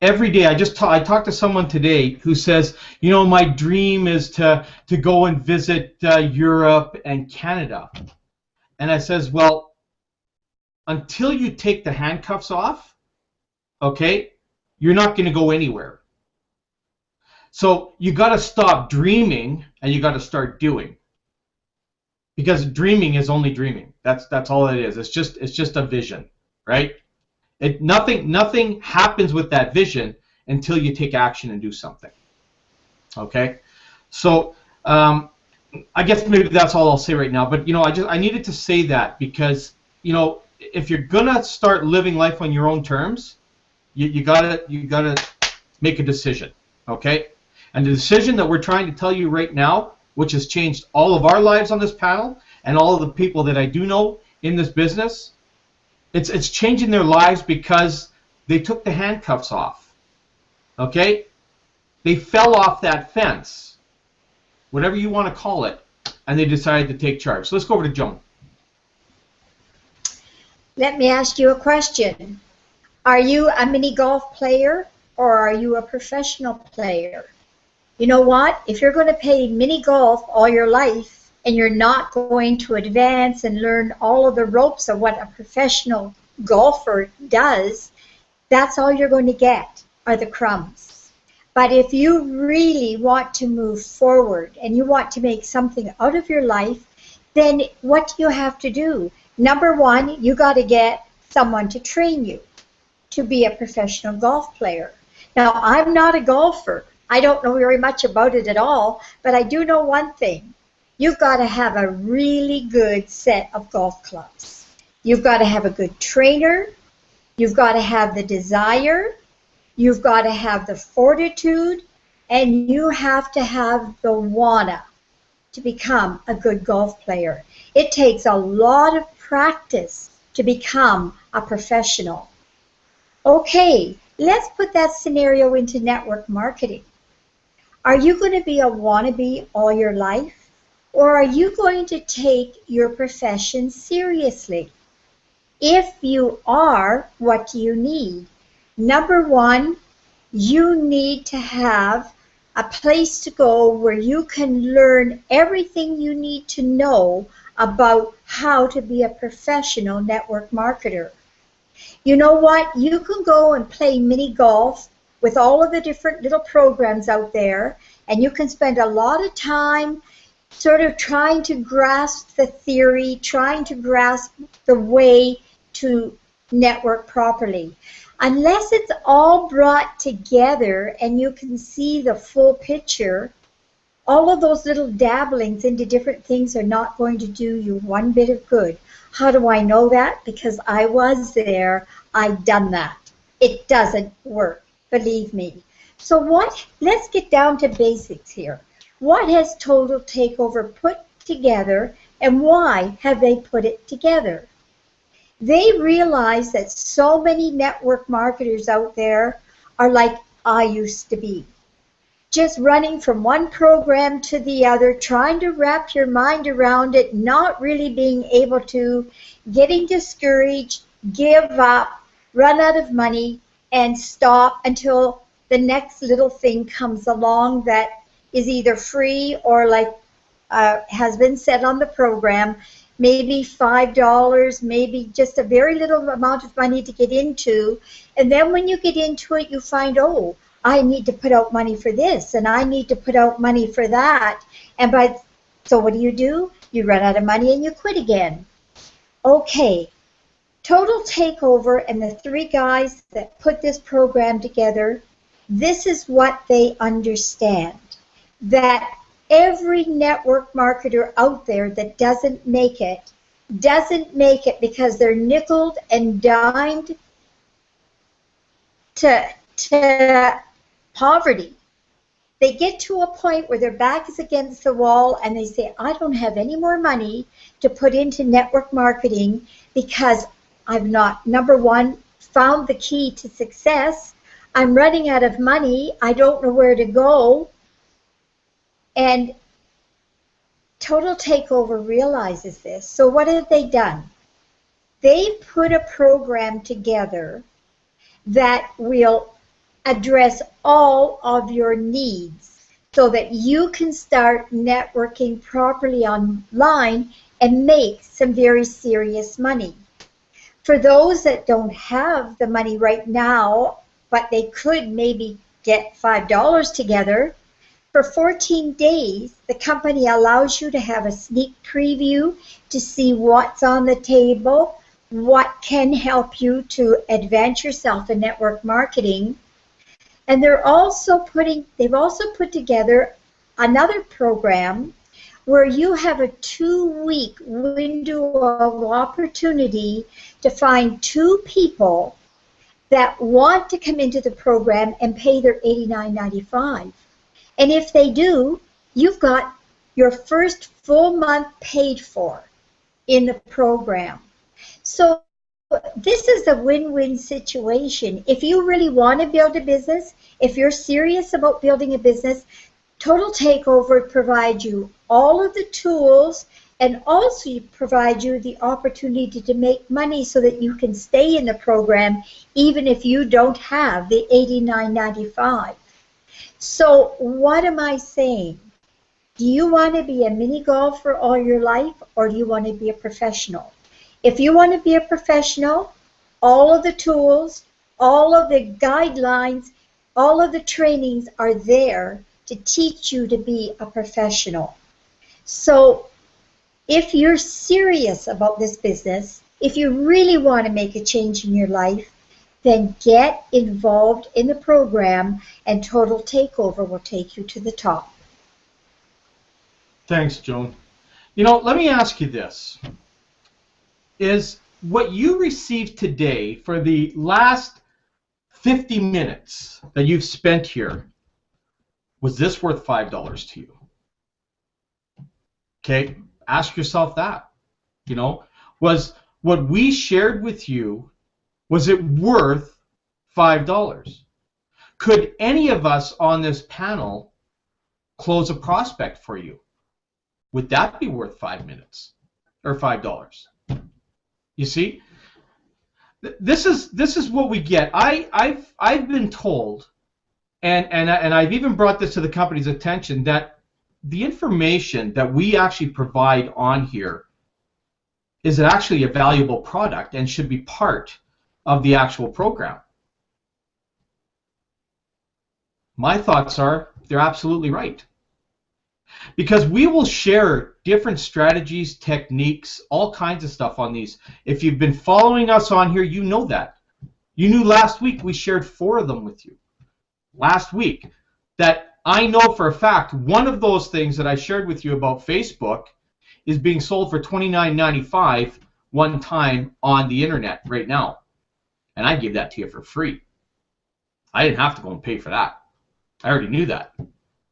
Every day, I talked to someone today who says, my dream is to go and visit Europe and Canada. And I says, well, until you take the handcuffs off, okay, you're not going to go anywhere. So you got to stop dreaming and you got to start doing. Because dreaming is only dreaming. That's all it is. It's just a vision, right? Nothing happens with that vision until you take action and do something. Okay? So I guess maybe that's all I'll say right now. But I needed to say that because if you're gonna start living life on your own terms, you gotta make a decision, okay? And the decision that we're trying to tell you right now, which has changed all of our lives on this panel and all of the people that I do know in this business, it's changing their lives because they took the handcuffs off, okay? They fell off that fence. whatever you want to call it, and they decided to take charge. So let's go over to Joan. Let me ask you a question. Are you a mini golf player or are you a professional player? You know what? If you're going to play mini golf all your life and you're not going to advance and learn all of the ropes of what a professional golfer does, that's all you're going to get are the crumbs. But if you really want to move forward and you want to make something out of your life, then what do you have to do? Number one, you got to get someone to train you to be a professional golf player. Now, I'm not a golfer. I don't know very much about it at all, but I do know one thing. You've got to have a really good set of golf clubs. You've got to have a good trainer. You've got to have the desire. You've got to have the fortitude. And you have to have the wanna to become a good golf player. It takes a lot of practice to become a professional. Okay, let's put that scenario into network marketing. Are you going to be a wannabe all your life? Or are you going to take your profession seriously? If you are, what do you need? Number one, you need to have a place to go where you can learn everything you need to know about how to be a professional network marketer. You know what? You can go and play mini golf with all of the different little programs out there, and you can spend a lot of time sort of trying to grasp the theory, trying to grasp the way to network properly. Unless it's all brought together and you can see the full picture, all of those little dabblings into different things are not going to do you one bit of good. How do I know that? Because I was there. I've done that. It doesn't work, believe me. So let's get down to basics here. What has Total TakeOver put together, and why have they put it together? They realize that so many network marketers out there are like I used to be. Just running from one program to the other, trying to wrap your mind around it, not really being able to, getting discouraged, give up, run out of money, and stop until the next little thing comes along that is either free or, like has been said on the program, maybe $5, maybe just a very little amount of money to get into. And then when you get into it, you find, oh, I need to put out money for this, and I need to put out money for that. So what do? You run out of money and you quit again. Okay, Total TakeOver and the three guys that put this program together, this is what they understand, that every network marketer out there that doesn't make it because they're nickeled and dimed to poverty. They get to a point where their back is against the wall and they say, I don't have any more money to put into network marketing because I've not, number one, found the key to success. I'm running out of money. I don't know where to go. And Total TakeOver realizes this. So what have they done? They've put a program together that will address all of your needs so that you can start networking properly online and make some very serious money. For those that don't have the money right now, but they could maybe get $5 together, for 14 days, the company allows you to have a sneak preview to see what's on the table, what can help you to advance yourself in network marketing. And they've also put together another program where you have a 2-week window of opportunity to find 2 people that want to come into the program and pay their $89.95. And if they do, you've got your first full month paid for in the program. So this is a win-win situation. If you really want to build a business, if you're serious about building a business, Total Takeover provides you all of the tools and also provide you the opportunity to make money so that you can stay in the program even if you don't have the $89.95. So what am I saying? Do you want to be a mini golfer all your life, or do you want to be a professional? If you want to be a professional, all of the tools, all of the guidelines, all of the trainings are there to teach you to be a professional. So if you're serious about this business, if you really want to make a change in your life, then get involved in the program, and Total Takeover will take you to the top. Thanks, Joan. You know, let me ask you this. Is what you received today for the last 50 minutes that you've spent here, was this worth $5 to you? Okay, ask yourself that. You know, was what we shared with you, was it worth $5? Could any of us on this panel close a prospect for you? Would that be worth 5 minutes or $5? You see, this is what we get. I've been told, and I've even brought this to the company's attention, that the information that we actually provide on here is actually a valuable product and should be part of the actual program. My thoughts are they're absolutely right. Because we will share different strategies, techniques, all kinds of stuff on these. If you've been following us on here, you know that. You knew last week we shared 4 of them with you. Last week. That I know for a fact one of those things that I shared with you about Facebook is being sold for $29.95 one time on the internet right now. And I give that to you for free. I didn't have to go and pay for that. I already knew that.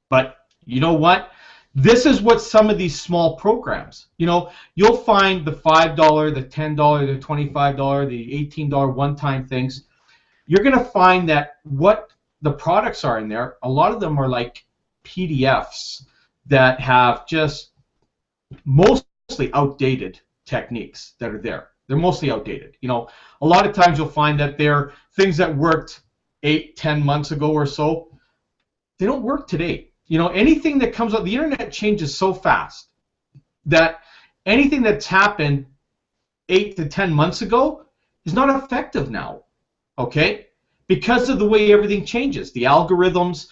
But you know what? This is what some of these small programs, you know, you'll find the $5, the $10, the $25, the $18 one-time things. You're going to find that what the products are in there, a lot of them are like PDFs that have just mostly outdated techniques that are there. They're mostly outdated. You know, a lot of times you'll find that they're things that worked 8-10 months ago or so. They don't work today. You know, anything that comes out, the internet changes so fast that anything that's happened 8 to 10 months ago is not effective now, okay? Because of the way everything changes, the algorithms,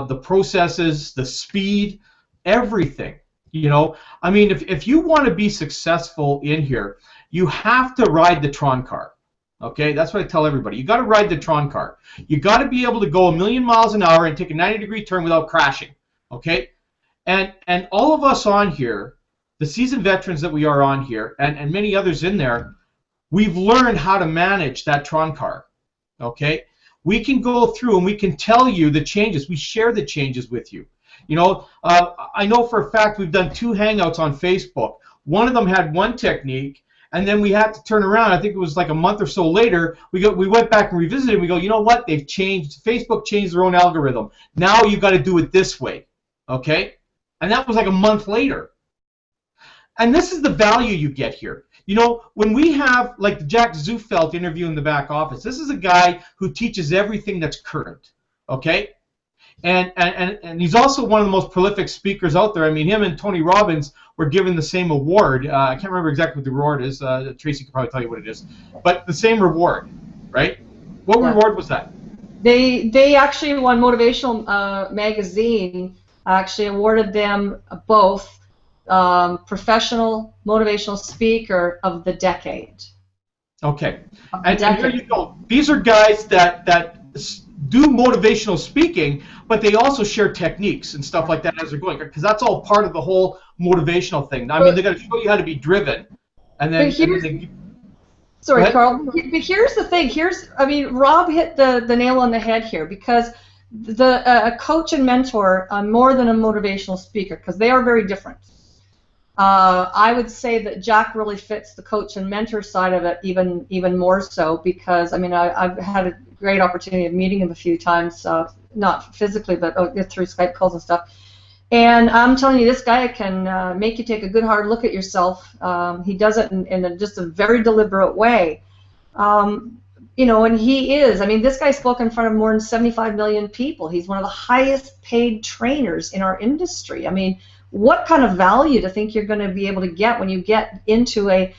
the processes, the speed, everything, you know? I mean, if you want to be successful in here, you have to ride the Tron car. Okay, that's what I tell everybody. You got to ride the Tron car. You got to be able to go 1,000,000 miles an hour and take a 90-degree turn without crashing. Okay, and all of us on here, the seasoned veterans that we are on here, and many others in there, we've learned how to manage that Tron car. Okay, we can go through and we can tell you the changes. We share the changes with you. You know, I know for a fact we've done 2 hangouts on Facebook. One of them had one technique. And then we had to turn around. I think it was like a month or so later. We went back and revisited. And we go, you know what? They've changed. Facebook changed their own algorithm. Now you got to do it this way, okay? And that was like a month later. And this is the value you get here. You know, when we have like the Jack Zufelt interview in the back office, this is a guy who teaches everything that's current, okay? And he's also one of the most prolific speakers out there. I mean, him and Tony Robbins were given the same award. I can't remember exactly what the reward is. Tracy could probably tell you what it is. But the same reward, right? What reward was that? They actually won Motivational Magazine. Actually awarded them both Professional Motivational Speaker of the Decade. Okay. And here you go. These are guys that do motivational speaking, but they also share techniques and stuff like that as they're going, because that's all part of the whole motivational thing. I mean, they got to show you how to be driven, and then. Sorry, Carl. But here's the thing. I mean, Rob hit the nail on the head here, because a coach and mentor are more than a motivational speaker, because they are very different. I would say that Jack really fits the coach and mentor side of it even more so, because I mean I've had a great opportunity of meeting him a few times, not physically but through Skype calls and stuff. And I'm telling you, this guy can make you take a good hard look at yourself. He does it in just a very deliberate way. You know, and he is. I mean, this guy spoke in front of more than 75 million people. He's one of the highest paid trainers in our industry. I mean, what kind of value to think you're going to be able to get when you get into a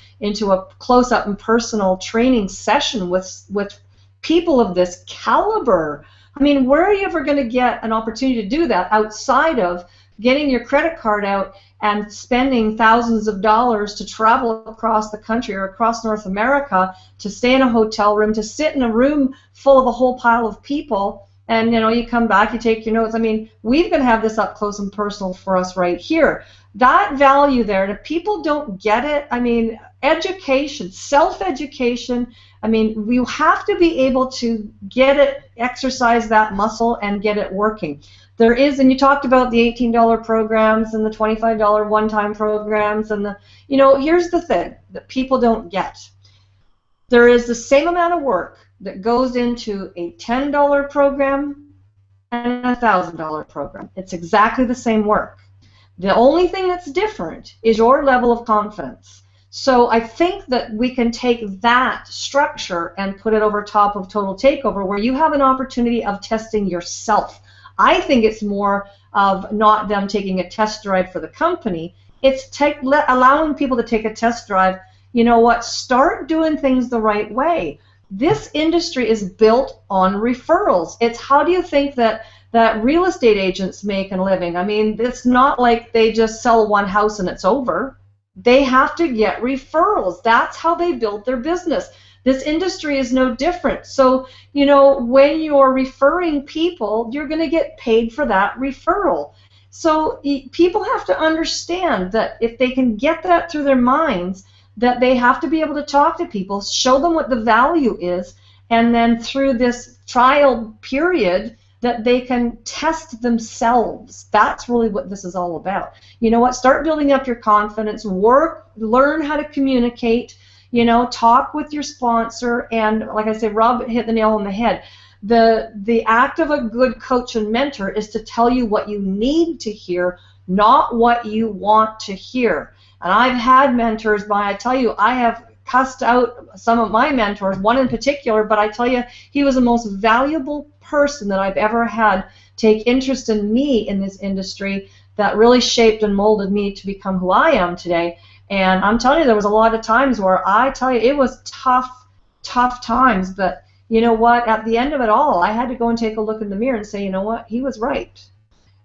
close-up and personal training session with people of this caliber? I mean, where are you ever going to get an opportunity to do that outside of getting your credit card out and spending thousands of dollars to travel across the country or across North America, to stay in a hotel room, to sit in a room full of a whole pile of people, and, you know, you come back, you take your notes. I mean, we're going to have this up close and personal for us right here. That value there, and if people don't get it, I mean, education, self-education, I mean, we have to be able to get it, exercise that muscle, and get it working. There is, and you talked about the $18 programs and the $25 one-time programs, and the, you know, here's the thing that people don't get. There is the same amount of work that goes into a $10 program and a $1,000 program. It's exactly the same work. The only thing that's different is your level of confidence. So I think that we can take that structure and put it over top of Total Takeover, where you have an opportunity of testing yourself. I think it's more of not them taking a test drive for the company. It's allowing people to take a test drive. You know what? Start doing things the right way. This industry is built on referrals. It's how do you think that real estate agents make a living? I mean, it's not like they just sell one house and it's over. They have to get referrals. That's how they build their business. This industry is no different. So, you know, when you're referring people, you're going to get paid for that referral. So people have to understand that if they can get that through their minds, that they have to be able to talk to people, show them what the value is, and then through this trial period that they can test themselves. That's really what this is all about. You know what? Start building up your confidence, learn how to communicate, you know, talk with your sponsor, and like I said, Rob hit the nail on the head. The act of a good coach and mentor is to tell you what you need to hear, not what you want to hear. And I've had mentors, but I tell you, I have cussed out some of my mentors, one in particular, but I tell you, he was the most valuable person that I've ever had take interest in me in this industry, that really shaped and molded me to become who I am today. And I'm telling you, there was a lot of times where I tell you, it was tough times, but you know what, at the end of it all, I had to go and take a look in the mirror and say, you know what, he was right.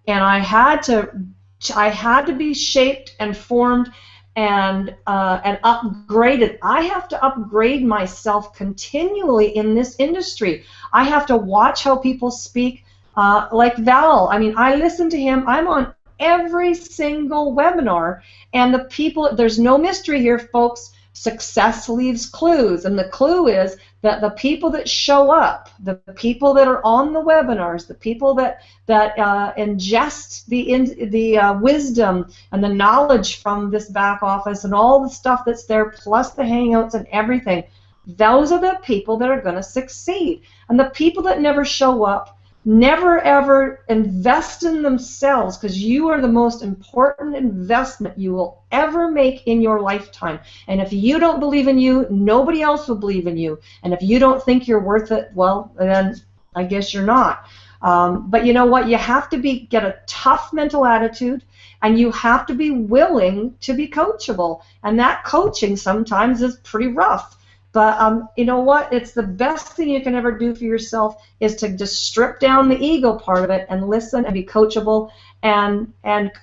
And I had to be shaped and formed and upgraded. I have to upgrade myself continually in this industry. I have to watch how people speak, like Val. I mean, I listen to him. I'm on every single webinar, and the people, there's no mystery here, folks. Success leaves clues, and the clue is that the people that show up, the people that are on the webinars, the people that ingest the wisdom and the knowledge from this back office and all the stuff that's there, plus the hangouts and everything, those are the people that are going to succeed. And the people that never show up, never ever invest in themselves, because you are the most important investment you will ever make in your lifetime. And if you don't believe in you, nobody else will believe in you. And if you don't think you're worth it, well, then I guess you're not. But you know what? You have to get a tough mental attitude, and you have to be willing to be coachable. And that coaching sometimes is pretty rough. But you know what? It's the best thing you can ever do for yourself is to just strip down the ego part of it and listen and be coachable and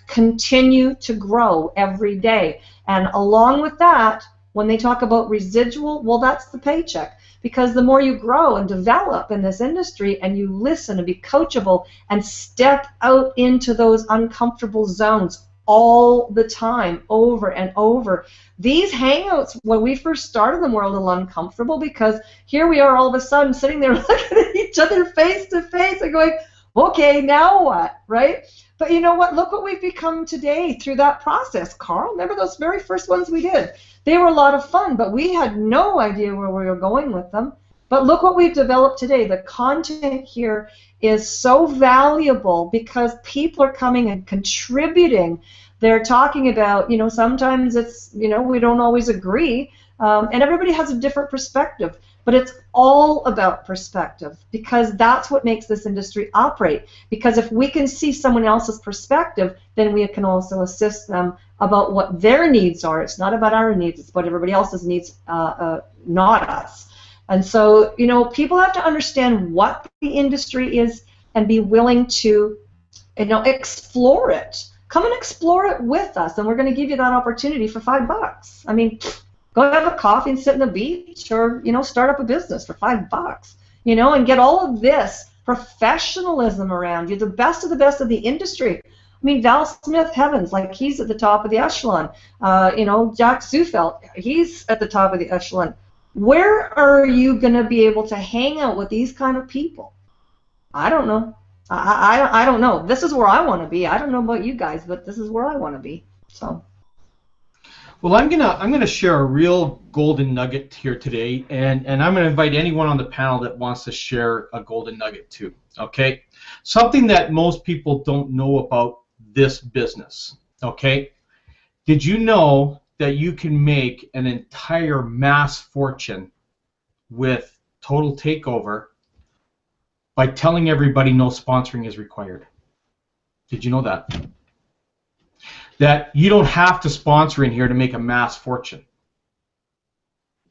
continue to grow every day. And along with that, when they talk about residual, well, that's the paycheck. Because the more you grow and develop in this industry and you listen and be coachable and step out into those uncomfortable zones all the time, over and over. These hangouts, when we first started them, were a little uncomfortable, because here we are all of a sudden sitting there looking at each other face to face and going, okay, now what, right? But you know what? Look what we've become today through that process, Carl. Remember those very first ones we did? They were a lot of fun, but we had no idea where we were going with them. But look what we've developed today. The content here is so valuable because people are coming and contributing. They're talking about, you know, sometimes it's, you know, we don't always agree, and everybody has a different perspective. But it's all about perspective, because that's what makes this industry operate. Because if we can see someone else's perspective, then we can also assist them about what their needs are. It's not about our needs, it's about everybody else's needs, not us. And so, you know, people have to understand what the industry is and be willing to, you know, explore it. Come and explore it with us, and we're going to give you that opportunity for $5. I mean, go have a coffee and sit on the beach, or, you know, start up a business for $5, you know, and get all of this professionalism around you, the best of the industry. I mean, Val Smith, heavens, like, he's at the top of the echelon. You know, Jack Sufelt, he's at the top of the echelon. Where are you going to be able to hang out with these kind of people? I don't know. I don't know. This is where I want to be. I don't know about you guys, but this is where I want to be. So. Well, I'm gonna share a real golden nugget here today, and I'm gonna invite anyone on the panel that wants to share a golden nugget too. Okay, something that most people don't know about this business. Okay, did you know that you can make an entire mass fortune with Total Takeover by telling everybody no sponsoring is required? Did you know that? That you don't have to sponsor in here to make a mass fortune.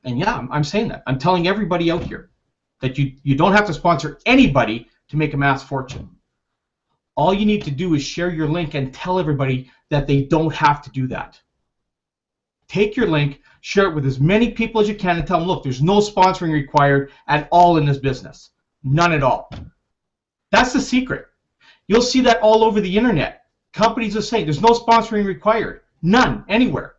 And yeah, I'm saying that. I'm telling everybody out here that you don't have to sponsor anybody to make a mass fortune. All you need to do is share your link and tell everybody that they don't have to do that. Take your link, share it with as many people as you can, and tell them, look, there's no sponsoring required at all in this business. None at all. That's the secret. You'll see that all over the internet. Companies are saying there's no sponsoring required. None, anywhere.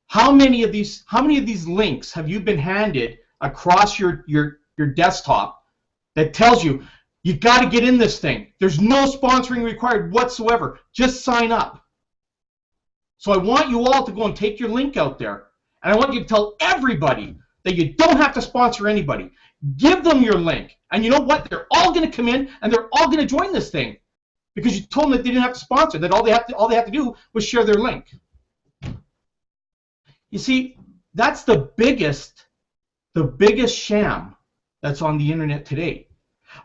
How many of these links have you been handed across your desktop that tells you you got to get in this thing? There's no sponsoring required whatsoever. Just sign up. So I want you all to go and take your link out there, and I want you to tell everybody that you don't have to sponsor anybody. Give them your link, and you know what? They're all going to come in, and they're all going to join this thing. Because you told them that they didn't have to sponsor, that all they have to do was share their link. You see, that's the biggest sham that's on the internet today.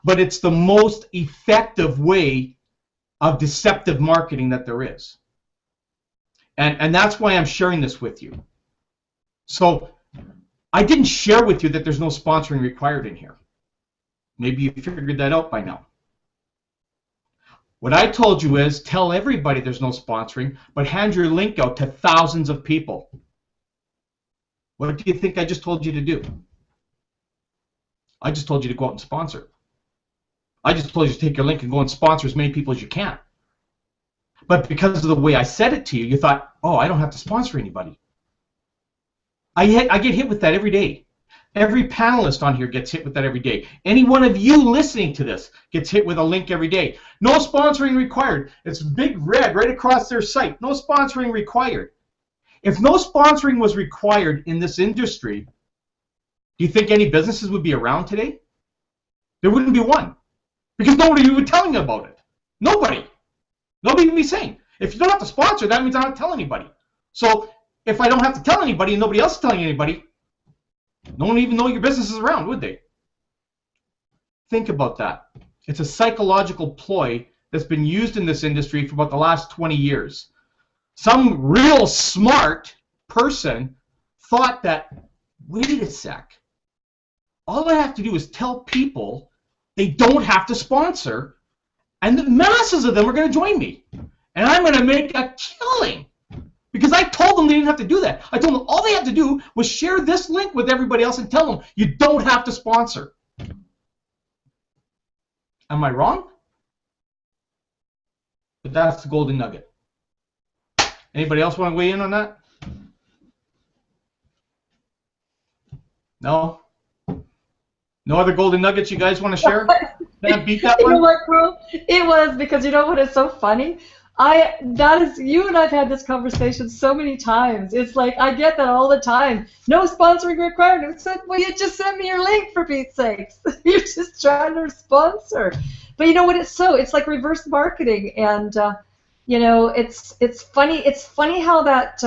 But it's the most effective way of deceptive marketing that there is. And that's why I'm sharing this with you. So I didn't share with you that there's no sponsoring required in here. Maybe you figured that out by now. What I told you is tell everybody there's no sponsoring, but hand your link out to thousands of people. What do you think I just told you to do? I just told you to go out and sponsor. I just told you to take your link and go and sponsor as many people as you can. But because of the way I said it to you, you thought, oh, I don't have to sponsor anybody. I get hit with that every day. Every panelist on here gets hit with that every day. Any one of you listening to this gets hit with a link every day. No sponsoring required. It's big red right across their site. No sponsoring required. If no sponsoring was required in this industry, do you think any businesses would be around today? There wouldn't be one. Because nobody would be telling about it. Nobody. Nobody would be saying. If you don't have to sponsor, that means I don't tell anybody. So if I don't have to tell anybody and nobody else is telling anybody, no one would even know your business is around, would they? Think about that. It's a psychological ploy that's been used in this industry for about the last 20 years. Some real smart person thought that, wait a sec, all I have to do is tell people they don't have to sponsor, and the masses of them are going to join me. And I'm going to make a killing. Because I told them they didn't have to do that. I told them all they had to do was share this link with everybody else and tell them you don't have to sponsor. Am I wrong? But that's the golden nugget. Anybody else want to weigh in on that? No? No other golden nuggets you guys want to share? Can I beat that one? You know what, Carl? It was because you know what is so funny? You and I've had this conversation so many times. It's like I get that all the time. No sponsoring required. It's like, well, you just sent me your link for Pete's sakes. You're just trying to sponsor. But you know what? It's like reverse marketing, and it's funny. It's funny how that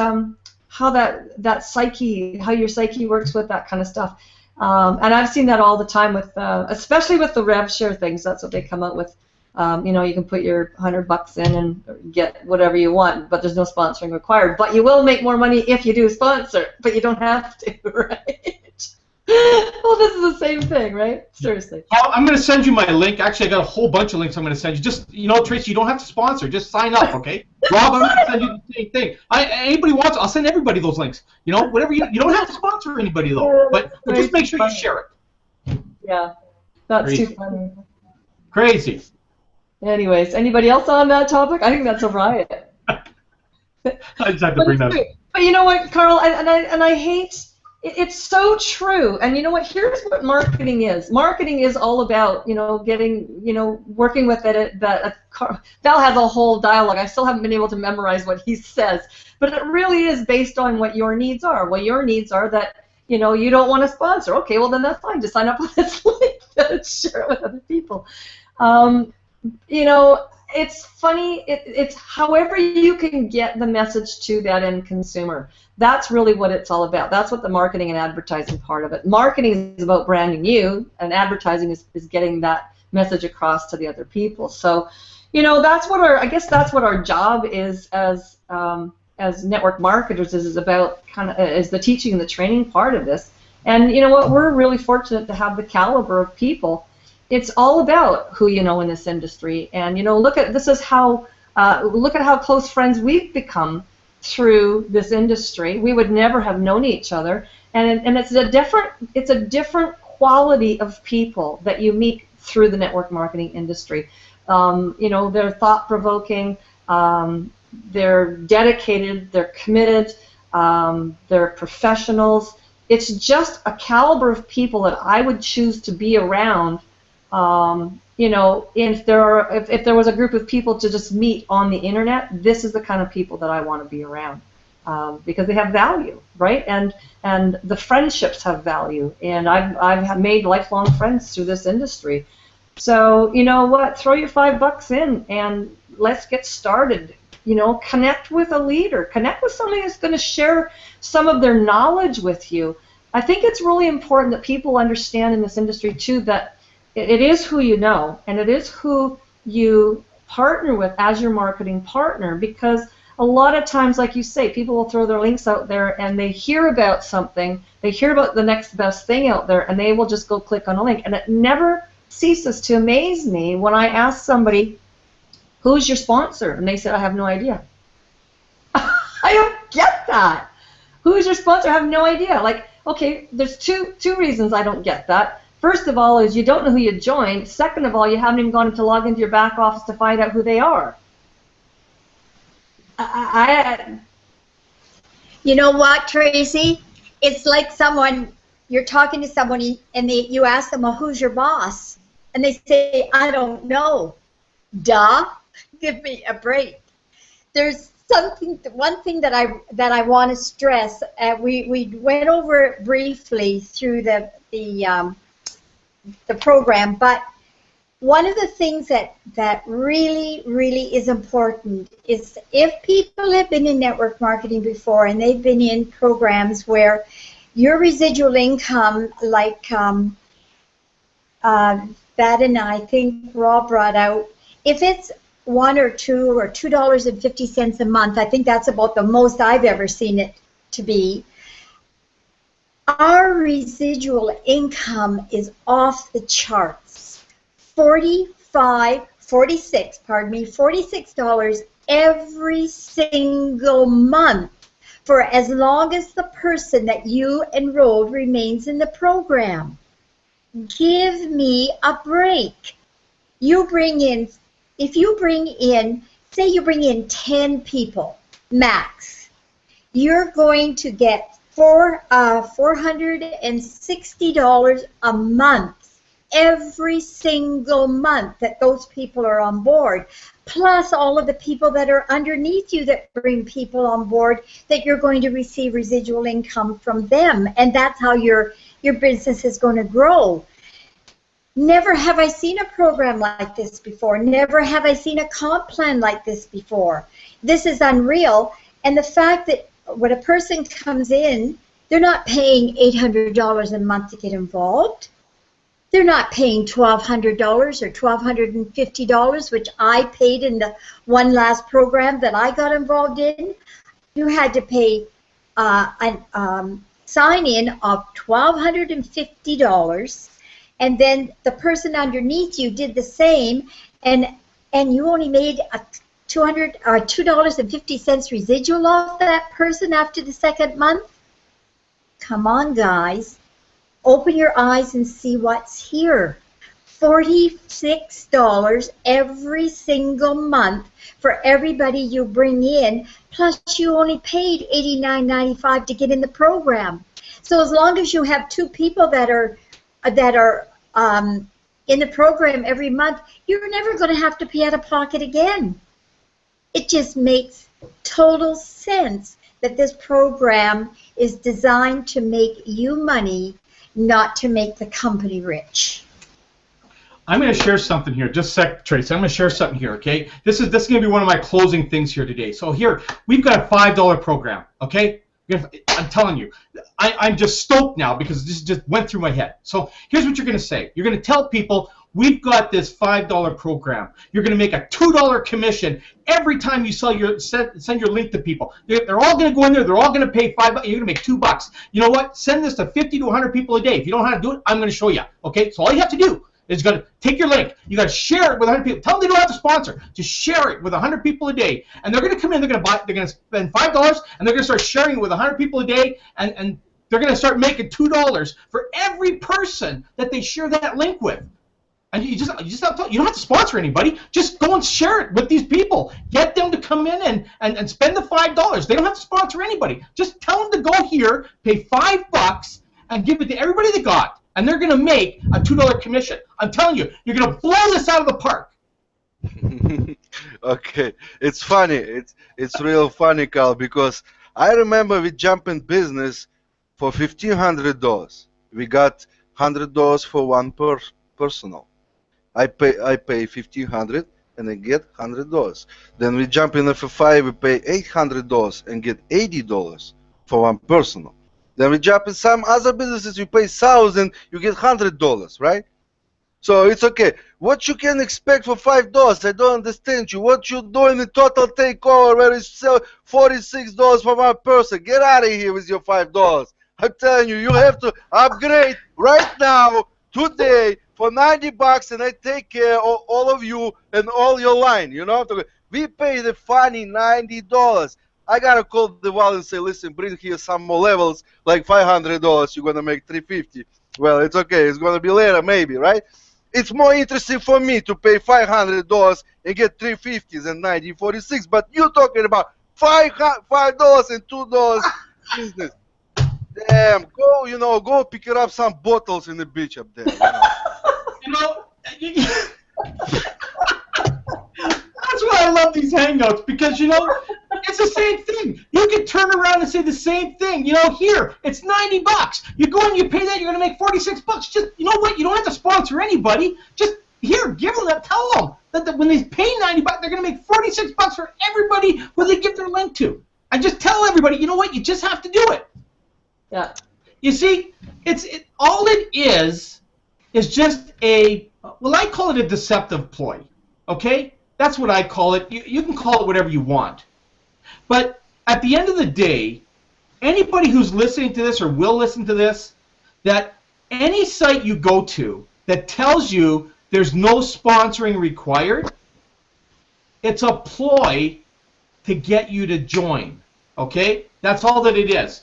psyche, how your psyche works with that kind of stuff. And I've seen that all the time with, especially with the rev share things. That's what they come out with. You can put your $100 in and get whatever you want, but there's no sponsoring required. But you will make more money if you do sponsor, but you don't have to, right? Well, this is the same thing, right? Seriously. I'm going to send you my link. Actually, I got a whole bunch of links I'm going to send you. Just, Tracy, you don't have to sponsor. Just sign up, okay? Rob, I'm going to send you the same thing. Anybody wants, I'll send everybody those links. Whatever you don't have to sponsor anybody, though. But just make sure you share it. Yeah, that's Crazy. Too funny. Crazy. Anyways, anybody else on that topic? I think that's a riot. I just have to bring that up. But you know what, Carl, and I hate, it's so true. And you know what, here's what marketing is. Marketing is all about, working with it. Val has a whole dialogue. I still haven't been able to memorize what he says. But it really is based on what your needs are. Well, your needs are that, you don't want to sponsor. Okay, well then that's fine. Just sign up on this link and share it with other people. It's funny. It's however you can get the message to that end consumer. That's really what it's all about. That's what the marketing and advertising part of it. Marketing is about branding you, and advertising is getting that message across to the other people. So, that's what our job is as network marketers is about is the teaching and the training part of this. And you know what? We're really fortunate to have the caliber of people. It's all about who you know in this industry, and look at how close friends we've become through this industry. We would never have known each other, and it's a different quality of people that you meet through the network marketing industry. They're thought-provoking, they're dedicated, they're committed, they're professionals. It's just a caliber of people that I would choose to be around. If there was a group of people to just meet on the internet, this is the kind of people that I want to be around, because they have value, right? And the friendships have value, and I've made lifelong friends through this industry. So you know what? Throw your $5 in and let's get started. Connect with a leader. Connect with somebody that's going to share some of their knowledge with you. I think it's really important that people understand in this industry too that it is who you know, and it is who you partner with as your marketing partner, because a lot of times, like you say, people will throw their links out there and they hear about something, they hear about the next best thing out there, and they will just go click on a link. And it never ceases to amaze me when I ask somebody, who's your sponsor? And they said, I have no idea. I don't get that. Who's your sponsor? I have no idea. Like, okay, there's two reasons I don't get that. First of all is you don't know who you joined. Second of all, you haven't even gone to log into your back office to find out who they are. You know what, Tracy? It's like you're talking to someone and you ask them, well, who's your boss? And they say, I don't know. Duh. Give me a break. There's one thing that I want to stress. We went over it briefly through the program, but one of the things that really, really is important is if people have been in network marketing before and they've been in programs where your residual income, like that, and I think Rob brought out, if it's $1 or $2 or $2.50 a month, I think that's about the most I've ever seen it to be. Our residual income is off the charts. $46 every single month for as long as the person that you enrolled remains in the program. Give me a break. If you bring in, say you bring in 10 people, max, you're going to get $460 a month every single month that those people are on board, plus all of the people that are underneath you that bring people on board, that you're going to receive residual income from them, and that's how your business is going to grow. Never have I seen a program like this before. Never have I seen a comp plan like this before. This is unreal. And the fact that when a person comes in, they're not paying $800 a month to get involved. They're not paying $1,200 or $1,250, which I paid in the one last program that I got involved in. You had to pay a sign-in of $1,250. And then the person underneath you did the same, and you only made a $2.50 residual off that person after the second month? Come on, guys. Open your eyes and see what's here. $46 every single month for everybody you bring in, plus you only paid $89.95 to get in the program. So as long as you have two people that are in the program every month, you're never going to have to pay out of pocket again. It just makes total sense that this program is designed to make you money, not to make the company rich. I'm going to share something here. Just a sec, Tracy. I'm going to share something here, okay? This is going to be one of my closing things here today. So here, we've got a $5 program, okay? I'm telling you, I'm just stoked now because this just went through my head. So here's what you're going to say. You're going to tell people, we've got this $5 program. You're going to make a $2 commission every time you send your link to people. They're all going to go in there. They're all going to pay $5. You're going to make $2. You know what? Send this to 50 to 100 people a day. If you don't know how to do it, I'm going to show you. Okay? So all you have to do is got to take your link. You got to share it with 100 people. Tell them they don't have to sponsor. Just share it with 100 people a day, and they're going to come in. They're going to spend $5, and they're going to start sharing it with 100 people a day, and they're going to start making $2 for every person that they share that link with. And you don't have to sponsor anybody. Just go and share it with these people. Get them to come in and spend the $5. They don't have to sponsor anybody. Just tell them to go here, pay $5, and give it to everybody they got. And they're going to make a $2 commission. I'm telling you, you're going to blow this out of the park. Okay, it's funny. It's real funny, Carl, because I remember we jumped in business for $1,500. We got $100 for one personal. I pay $1,500 and I get $100. Then we jump in for 5. We pay $800 and get $80 for one personal. Then we jump in some other businesses, you pay $1,000, you get $100, right? So it's okay. What you can expect for $5? I don't understand you. What you doing in Total TakeOver where it's $46 for one person? Get out of here with your $5. I'm telling you, you have to upgrade right now, today, for $90, and I take care of all of you and all your line. You know, we pay the funny $90. I gotta call the wall and say, listen, bring here some more levels, like $500. You're gonna make $350. Well, it's okay. It's gonna be later, maybe, right? It's more interesting for me to pay $500 and get $350 than $90.46. But you're talking about $5 and $2 business. Damn, go pick up some bottles in the beach up there. That's why I love these hangouts, because it's the same thing. You can turn around and say the same thing. Here it's $90. You go and you pay that, you're gonna make $46. Just you know what? You don't have to sponsor anybody. Just here, give them that. Tell them that when they pay $90, they're gonna make $46 for everybody who they give their link to. And just tell everybody, you know what? You just have to do it. Yeah. You see, all it is just I call it a deceptive ploy. Okay? That's what I call it. You can call it whatever you want. But at the end of the day, anybody who's listening to this or will listen to this, that any site you go to that tells you there's no sponsoring required, it's a ploy to get you to join. Okay? That's all that it is.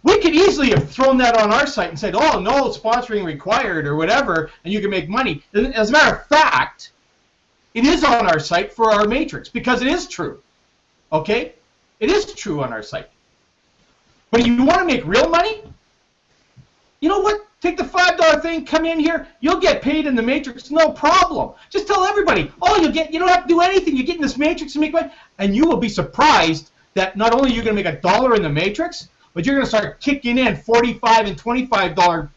We could easily have thrown that on our site and said, oh, no sponsoring required or whatever, and you can make money. As a matter of fact, it is on our site for our matrix because it is true. Okay? It is true on our site. But if you want to make real money, you know what? Take the $5 thing, come in here, you'll get paid in the matrix, no problem. Just tell everybody, oh, you don't have to do anything, you get in this matrix and make money, and you will be surprised that not only you're going to make $1 in the matrix, but you're going to start kicking in $45 and $25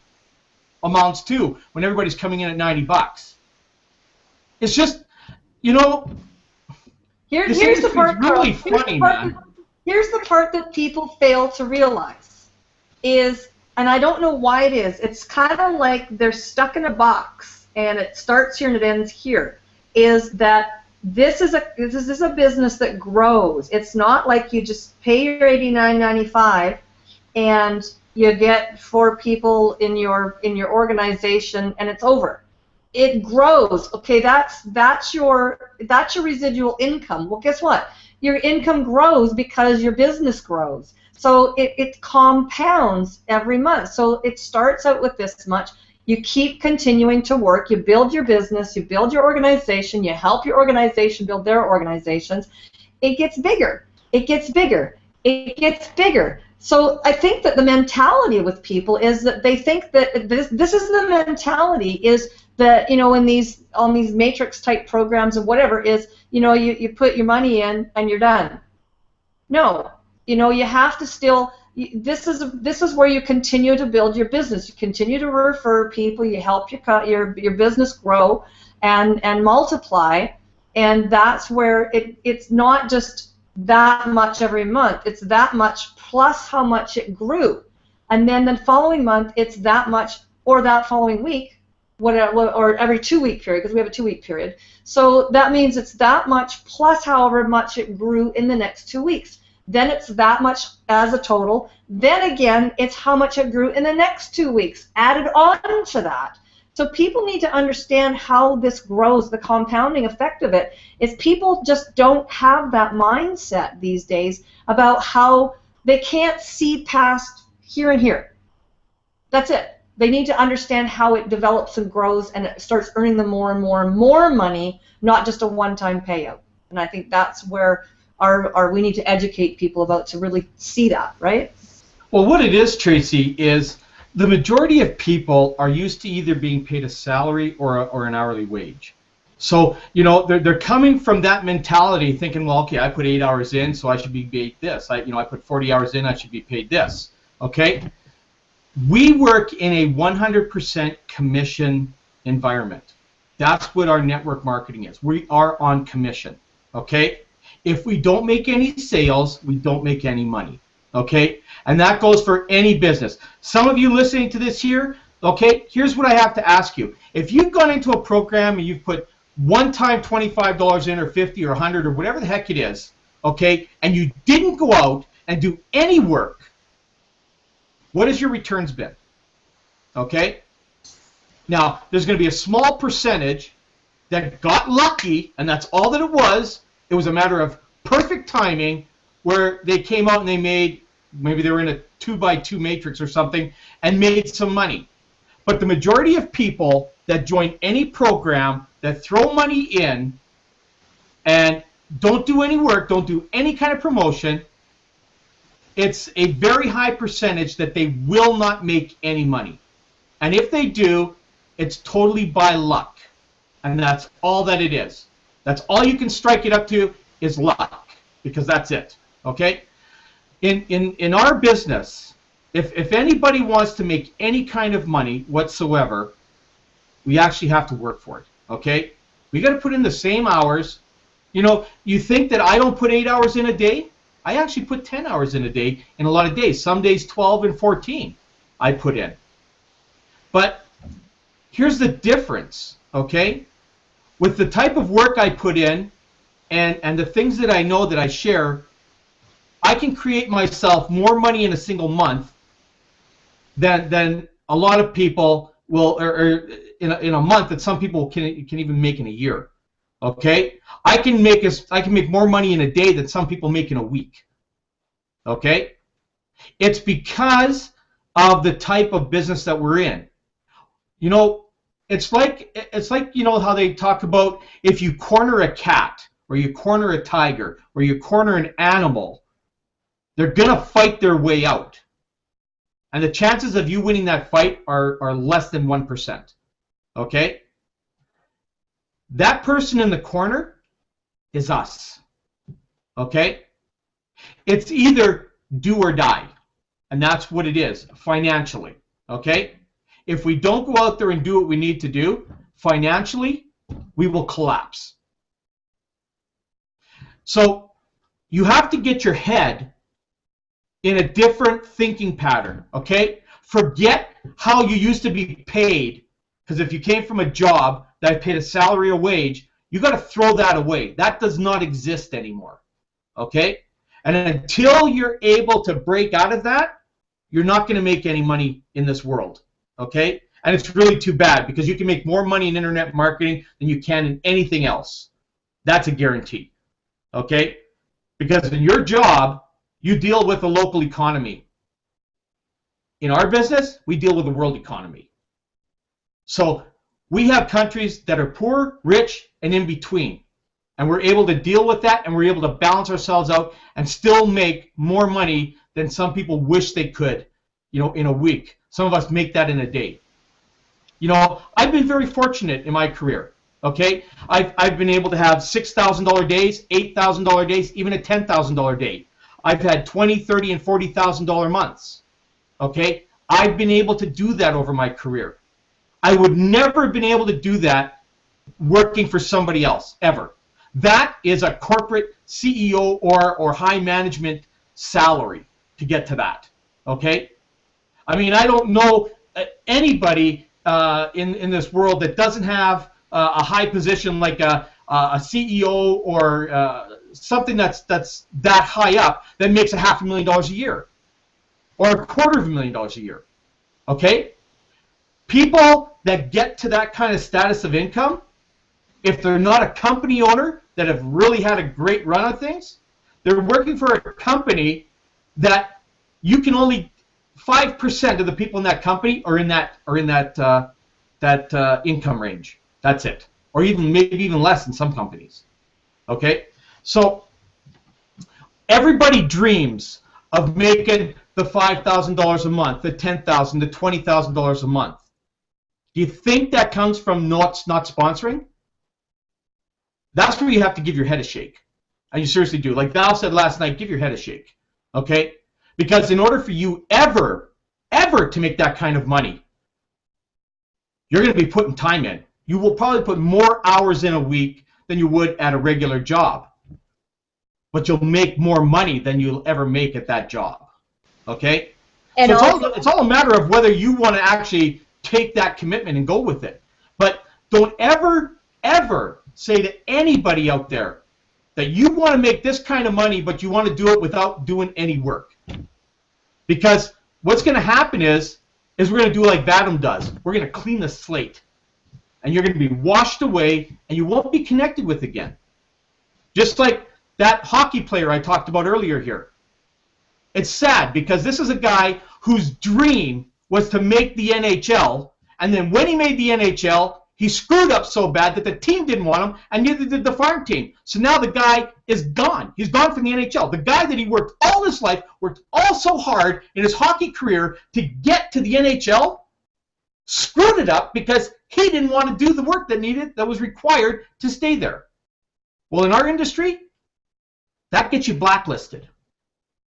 amounts too when everybody's coming in at $90. It's just, you know, here's the part. Really funny, man. Here's the part that people fail to realize is, and I don't know why it is, it's kind of like they're stuck in a box and it starts here and it ends here, is that this is a business that grows. It's not like you just pay your $89.95 and you get 4 people in your organization and it's over. It grows. Okay, that's your residual income. Well, guess what? Your income grows because your business grows. So it compounds every month. So it starts out with this much. You keep continuing to work. You build your business. You build your organization. You help your organization build their organizations. It gets bigger. It gets bigger. It gets bigger. So I think that the mentality with people is that they think that this is the mentality is that, you know, on these matrix type programs or whatever is, you know, you put your money in and you're done. No, you know, you have to still. This is where you continue to build your business. You continue to refer people. You help your business grow and multiply, and that's where it's not just that much every month. It's that much plus how much it grew, and then the following month it's that much, or that following week, whatever, or every 2-week period, because we have a 2-week period. So that means it's that much plus however much it grew in the next 2 weeks. Then it's that much as a total. Then again, it's how much it grew in the next 2 weeks, added on to that. So people need to understand how this grows, the compounding effect of it. Is people just don't have that mindset these days about how they can't see past here and here. That's it. They need to understand how it develops and grows and it starts earning them more and more and more money, not just a one-time payout. And I think that's where we need to educate people about to really see that, right? Well, what it is, Tracy, is the majority of people are used to either being paid a salary or an hourly wage. So, you know, they're coming from that mentality thinking, well, okay, I put 8 hours in, so I should be paid this. I put 40 hours in, I should be paid this. Okay? We work in a 100% commission environment. That's what our network marketing is. We are on commission. Okay? If we don't make any sales, we don't make any money, okay? And that goes for any business. Some of you listening to this here, okay, here's what I have to ask you. If you've gone into a program and you've put one time $25 in or 50 or 100 or whatever the heck it is, okay, and you didn't go out and do any work, what has your returns been? Okay? Now, there's going to be a small percentage that got lucky, and that's all that it was. It was a matter of perfect timing where they came out and they made, maybe they were in a 2x2 matrix or something, and made some money. But the majority of people that join any program that throw money in and don't do any work, don't do any kind of promotion, it's a very high percentage that they will not make any money. And if they do, it's totally by luck. And that's all that it is. That's all you can strike it up to is luck, because that's it. Okay? In our business, if anybody wants to make any kind of money whatsoever, we actually have to work for it. Okay? We got to put in the same hours. You know, you think that I don't put 8 hours in a day? I actually put 10 hours in a day in a lot of days. Some days 12 and 14 I put in. But here's the difference, okay? With the type of work I put in and the things that I know that I share, I can create myself more money in a single month than a lot of people will, or in a month that some people can even make in a year. Okay, I can make more money in a day than some people make in a week. Okay, it's because of the type of business that we're in. You know, it's like you know how they talk about if you corner a cat or you corner a tiger or you corner an animal, they're gonna fight their way out. And the chances of you winning that fight are less than 1%. Okay? That person in the corner is us. Okay? It's either do or die. And that's what it is financially. Okay? If we don't go out there and do what we need to do, financially, we will collapse. So you have to get your head in a different thinking pattern, okay? Forget how you used to be paid, because if you came from a job that paid a salary or wage, you got to throw that away. That does not exist anymore, okay? And until you're able to break out of that, you're not going to make any money in this world, okay? And it's really too bad, because you can make more money in internet marketing than you can in anything else. That's a guarantee, okay? Because in your job, you deal with the local economy. In our business, we deal with the world economy. So we have countries that are poor, rich, and in between. And we're able to deal with that, and we're able to balance ourselves out and still make more money than some people wish they could, you know, in a week. Some of us make that in a day. You know, I've been very fortunate in my career. Okay, I've been able to have $6,000 days, $8,000 days, even a $10,000 day. I've had $20,000, $30,000, and $40,000 months. Okay, I've been able to do that over my career. I would never have been able to do that working for somebody else, ever. That is a corporate CEO or high management salary to get to that. Okay, I mean, I don't know anybody in this world that doesn't have a high position like a CEO or something that's that high up that makes $500,000 a year or $250,000 a year. Okay? People that get to that kind of status of income, if they're not a company owner that have really had a great run of things, they're working for a company that you can only 5% of the people in that company are in that income range. That's it, or even maybe even less in some companies. Okay, so everybody dreams of making the $5,000 a month, the $10,000, the $20,000 a month. Do you think that comes from not sponsoring? That's where you have to give your head a shake, and you seriously do. Like Val said last night, give your head a shake. Okay, because in order for you ever to make that kind of money, you're going to be putting time in. You will probably put more hours in a week than you would at a regular job. But you'll make more money than you'll ever make at that job. Okay? And so it's all a matter of whether you want to actually take that commitment and go with it. But don't ever say to anybody out there that you want to make this kind of money, but you want to do it without doing any work. Because what's going to happen is we're going to do like Vadim does. We're going to clean the slate. And you're going to be washed away, and you won't be connected with again. Just like that hockey player I talked about earlier here. It's sad because this is a guy whose dream was to make the NHL, and then when he made the NHL, he screwed up so bad that the team didn't want him, and neither did the farm team. So now the guy is gone. He's gone from the NHL. The guy that he worked all his life, worked all so hard in his hockey career to get to the NHL, screwed it up because he didn't want to do the work that was required to stay there. Well, in our industry, that gets you blacklisted.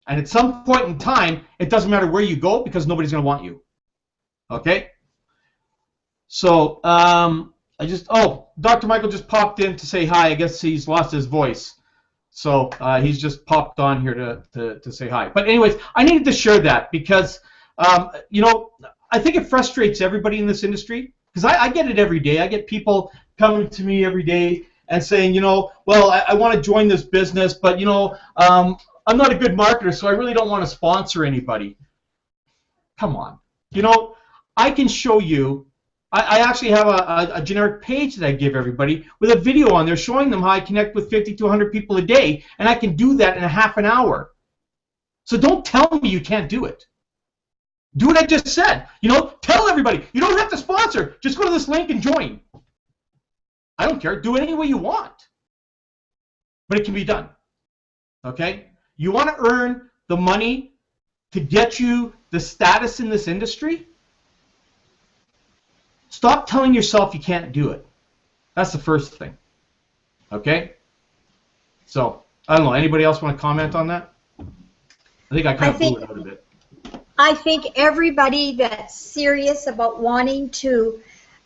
And at some point in time, it doesn't matter where you go because nobody's going to want you. Okay? So, Dr. Michael just popped in to say hi. I guess he's lost his voice. So he's just popped on here to say hi. But anyways, I needed to share that because, you know, I think it frustrates everybody in this industry because I get it every day. I get people coming to me every day and saying, you know, well, I want to join this business, but, you know, I'm not a good marketer, so I really don't want to sponsor anybody. Come on. You know, I can show you. I actually have a generic page that I give everybody with a video on there showing them how I connect with 50 to 100 people a day, and I can do that in a half an hour. So don't tell me you can't do it. Do what I just said. You know, tell everybody. You don't have to sponsor. Just go to this link and join. I don't care. Do it any way you want. But it can be done. Okay? You want to earn the money to get you the status in this industry, stop telling yourself you can't do it. That's the first thing. Okay? So, I don't know. Anybody else want to comment on that? I think I kind of blew it out a bit. I think everybody that's serious about wanting to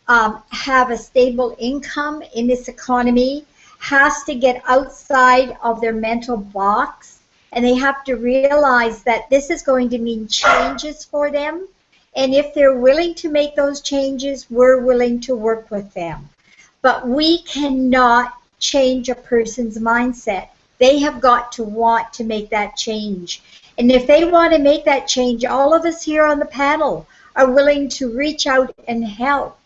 have a stable income in this economy has to get outside of their mental box, and they have to realize that this is going to mean changes for them, and if they're willing to make those changes, we're willing to work with them. But we cannot change a person's mindset. They have got to want to make that change. And if they want to make that change, all of us here on the panel are willing to reach out and help.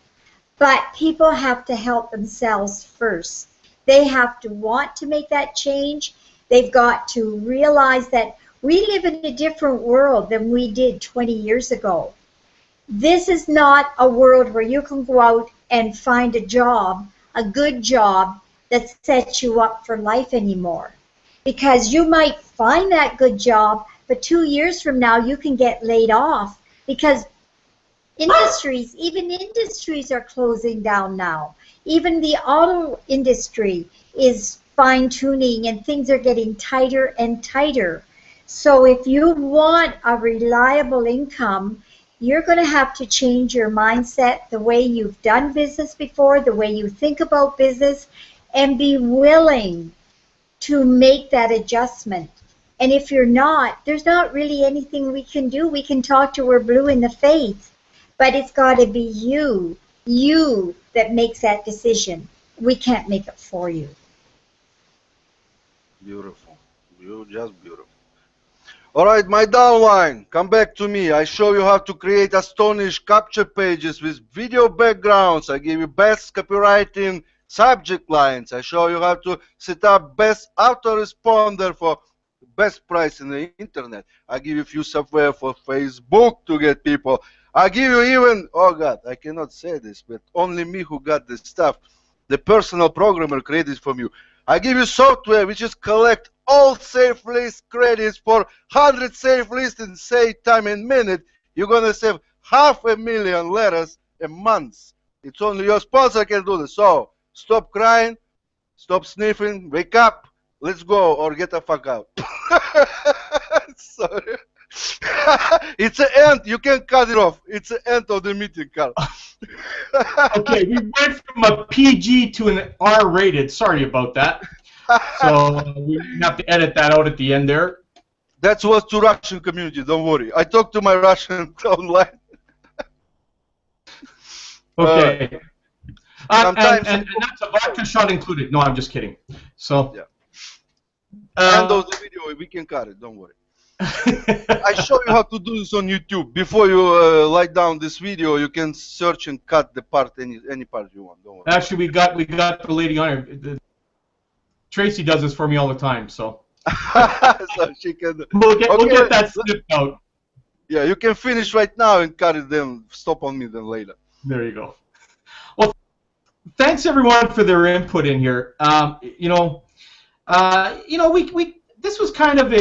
But people have to help themselves first. They have to want to make that change. They've got to realize that we live in a different world than we did 20 years ago. This is not a world where you can go out and find a job, a good job, that sets you up for life anymore. Because you might find that good job, but 2 years from now you can get laid off because industries, even industries are closing down now. Even the auto industry is fine-tuning and things are getting tighter and tighter. So if you want a reliable income, you're going to have to change your mindset, the way you've done business before, the way you think about business, and be willing to make that adjustment. And if you're not, there's not really anything we can do. We can talk to her blue in the face, but it's got to be you that makes that decision. We can't make it for you. Beautiful. Just beautiful. All right, my downline, come back to me. I show you how to create astonished capture pages with video backgrounds. I give you best copywriting subject lines. I show you how to set up best autoresponder for best price in the internet. I give you a few software for Facebook to get people. I give you even, oh God, I cannot say this, but only me who got this stuff, the personal programmer created from you. I give you software which is collect all safe list credits for 100 safe lists in say time and minute. You're gonna save 500,000 letters a month. It's only your sponsor can do this. So stop crying, stop sniffing, wake up, let's go or get the fuck out. Sorry. It's the end. You can cut it off. It's the end of the meeting, Carl. Okay, we went from a PG to an R-rated. Sorry about that. So we have to edit that out at the end there. That's what's to Russian community. Don't worry. I talked to my Russian online. Okay. And that's a vodka shot included. No, I'm just kidding. So. Yeah. End of the video. We can cut it. Don't worry. I show you how to do this on YouTube. Before you light down this video, you can search and cut the part, any part you want. Don't worry. Actually, we got the lady on here. Tracy does this for me all the time, so. So she can. We'll get that snipped out. Yeah, you can finish right now and cut it. Then stop on me then later. There you go. Well, thanks everyone for their input in here. This was kind of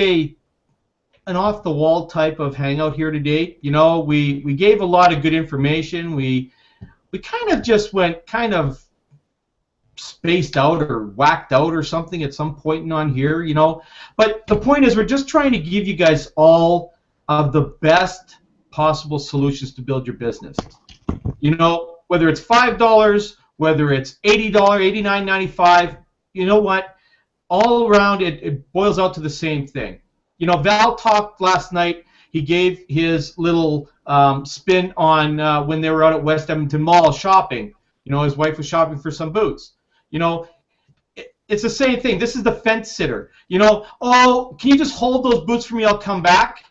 an off-the-wall type of hangout here today. We gave a lot of good information. We kind of just went kind of spaced out or whacked out or something at some point on here, But the point is, we're just trying to give you guys all of the best possible solutions to build your business. Whether it's $5, whether it's $80, $89.95, you know what? All around, it boils out to the same thing. Val talked last night. He gave his little spin on when they were out at West Edmonton Mall shopping. His wife was shopping for some boots. It's the same thing. This is the fence sitter. Oh, can you just hold those boots for me? I'll come back.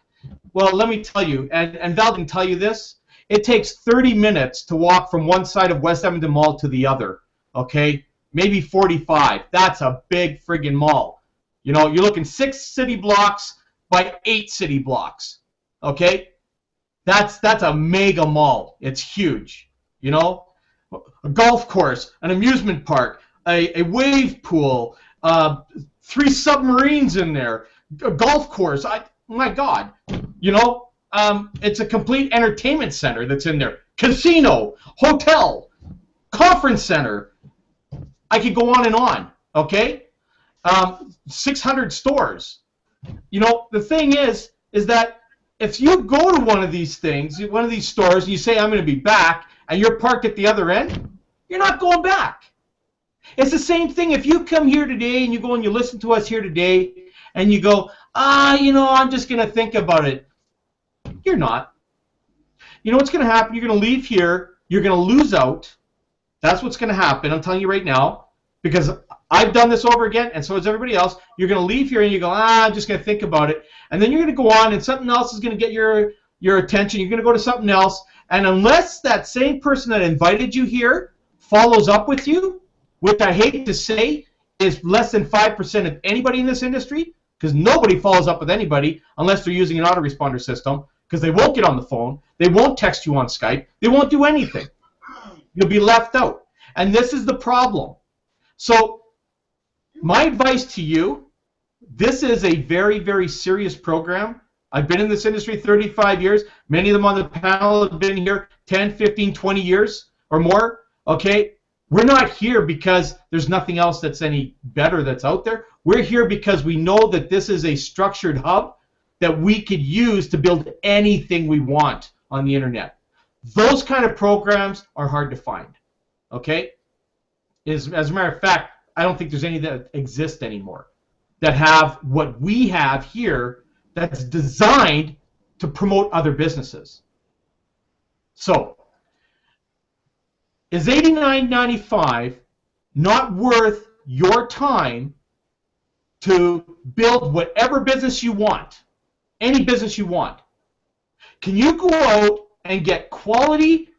Well, let me tell you, and Val didn't tell you this, it takes 30 minutes to walk from one side of West Edmonton Mall to the other, okay? Maybe 45. That's a big friggin' mall. You're looking 6 city blocks by 8 city blocks, okay? That's a mega mall. It's huge, A golf course, an amusement park, a wave pool, 3 submarines in there, a golf course. my God, you know, it's a complete entertainment center that's in there. Casino, hotel, conference center. I could go on and on, okay? 600 stores. You know, the thing is that if you go to one of these things, one of these stores, and you say, I'm going to be back, and you're parked at the other end, you're not going back. It's the same thing if you come here today and you go and you listen to us here today and you go, you know, I'm just going to think about it. You're not. You know what's going to happen? You're going to leave here. You're going to lose out. That's what's going to happen. I'm telling you right now, because I've done this over again, and so has everybody else. You're going to leave here and you go, I'm just going to think about it. And then you're going to go on and something else is going to get your attention. You're going to go to something else. And unless that same person that invited you here follows up with you, which I hate to say is less than 5% of anybody in this industry, because nobody follows up with anybody unless they're using an autoresponder system, because they won't get on the phone, they won't text you on Skype, they won't do anything. You'll be left out. And this is the problem. So my advice to you, this is a very, very serious program. I've been in this industry 35 years. Many of them on the panel have been here 10, 15, 20 years or more. Okay? We're not here because there's nothing else that's any better that's out there. We're here because we know that this is a structured hub that we could use to build anything we want on the internet. Those kind of programs are hard to find. Okay? As a matter of fact, I don't think there's any that exist anymore that have what we have here that's designed to promote other businesses. So, is $89.95 not worth your time to build whatever business you want, any business you want? Can you go out and get quality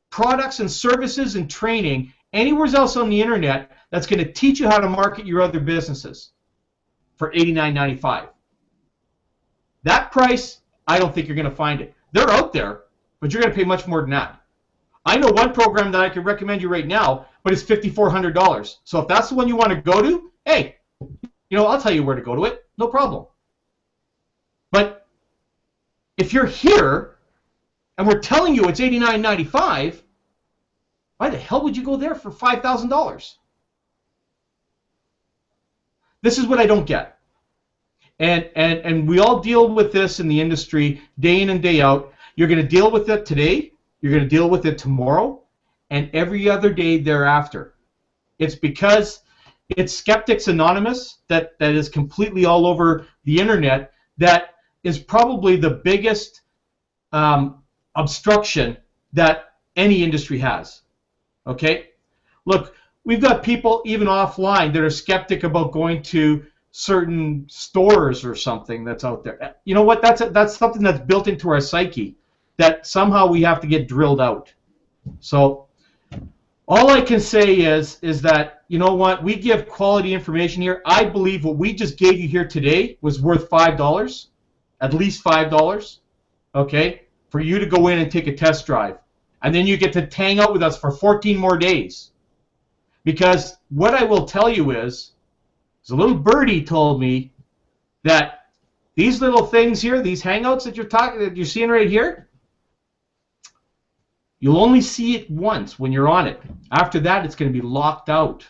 products and services and training anywhere else on the internet that's going to teach you how to market your other businesses for $89.95? That price, I don't think you're going to find it. They're out there, but you're going to pay much more than that. I know one program that I could recommend you right now, but it's $5,400. So if that's the one you want to go to, hey, you know, I'll tell you where to go to it. No problem. But if you're here and we're telling you it's $89.95, why the hell would you go there for $5,000? This is what I don't get. And we all deal with this in the industry day in and day out. You're going to deal with it today. You're going to deal with it tomorrow and every other day thereafter. It's because it's Skeptics Anonymous that is completely all over the internet that is probably the biggest obstruction that any industry has. Okay? Look, we've got people even offline that are skeptic about going to certain stores or something that's out there. You know what? That's something that's built into our psyche that somehow we have to get drilled out. So all I can say is that, you know what, we give quality information here. I believe what we just gave you here today was worth $5, at least $5, okay, for you to go in and take a test drive. And then you get to hang out with us for 14 more days. Because what I will tell you is a little birdie told me that these little things here, these hangouts that you're seeing right here, you'll only see it once when you're on it. After that, it's going to be locked out,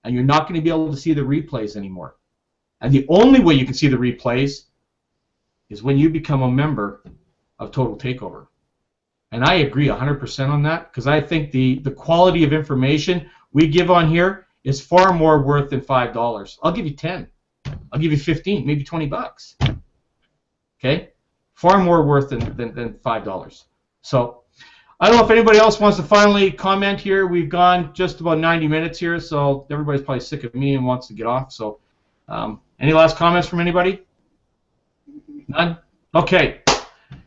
and you're not going to be able to see the replays anymore. And the only way you can see the replays is when you become a member of Total TakeOver. And I agree 100% on that, because I think the quality of information we give on here is far more worth than $5. I'll give you 10. I'll give you 15, maybe 20 bucks. Okay? Far more worth than $5. So I don't know if anybody else wants to finally comment here. We've gone just about 90 minutes here, so everybody's probably sick of me and wants to get off. So any last comments from anybody? None? Okay.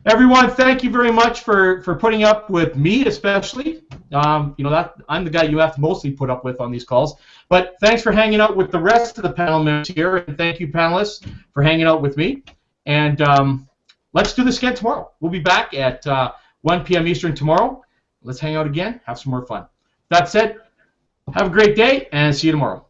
Everyone, thank you very much for putting up with me, especially. You know, that I'm the guy you have to mostly put up with on these calls. But thanks for hanging out with the rest of the panel members here, and thank you, panelists, for hanging out with me. And let's do this again tomorrow. We'll be back at 1 p.m. Eastern tomorrow. Let's hang out again, have some more fun. That said, have a great day, and see you tomorrow.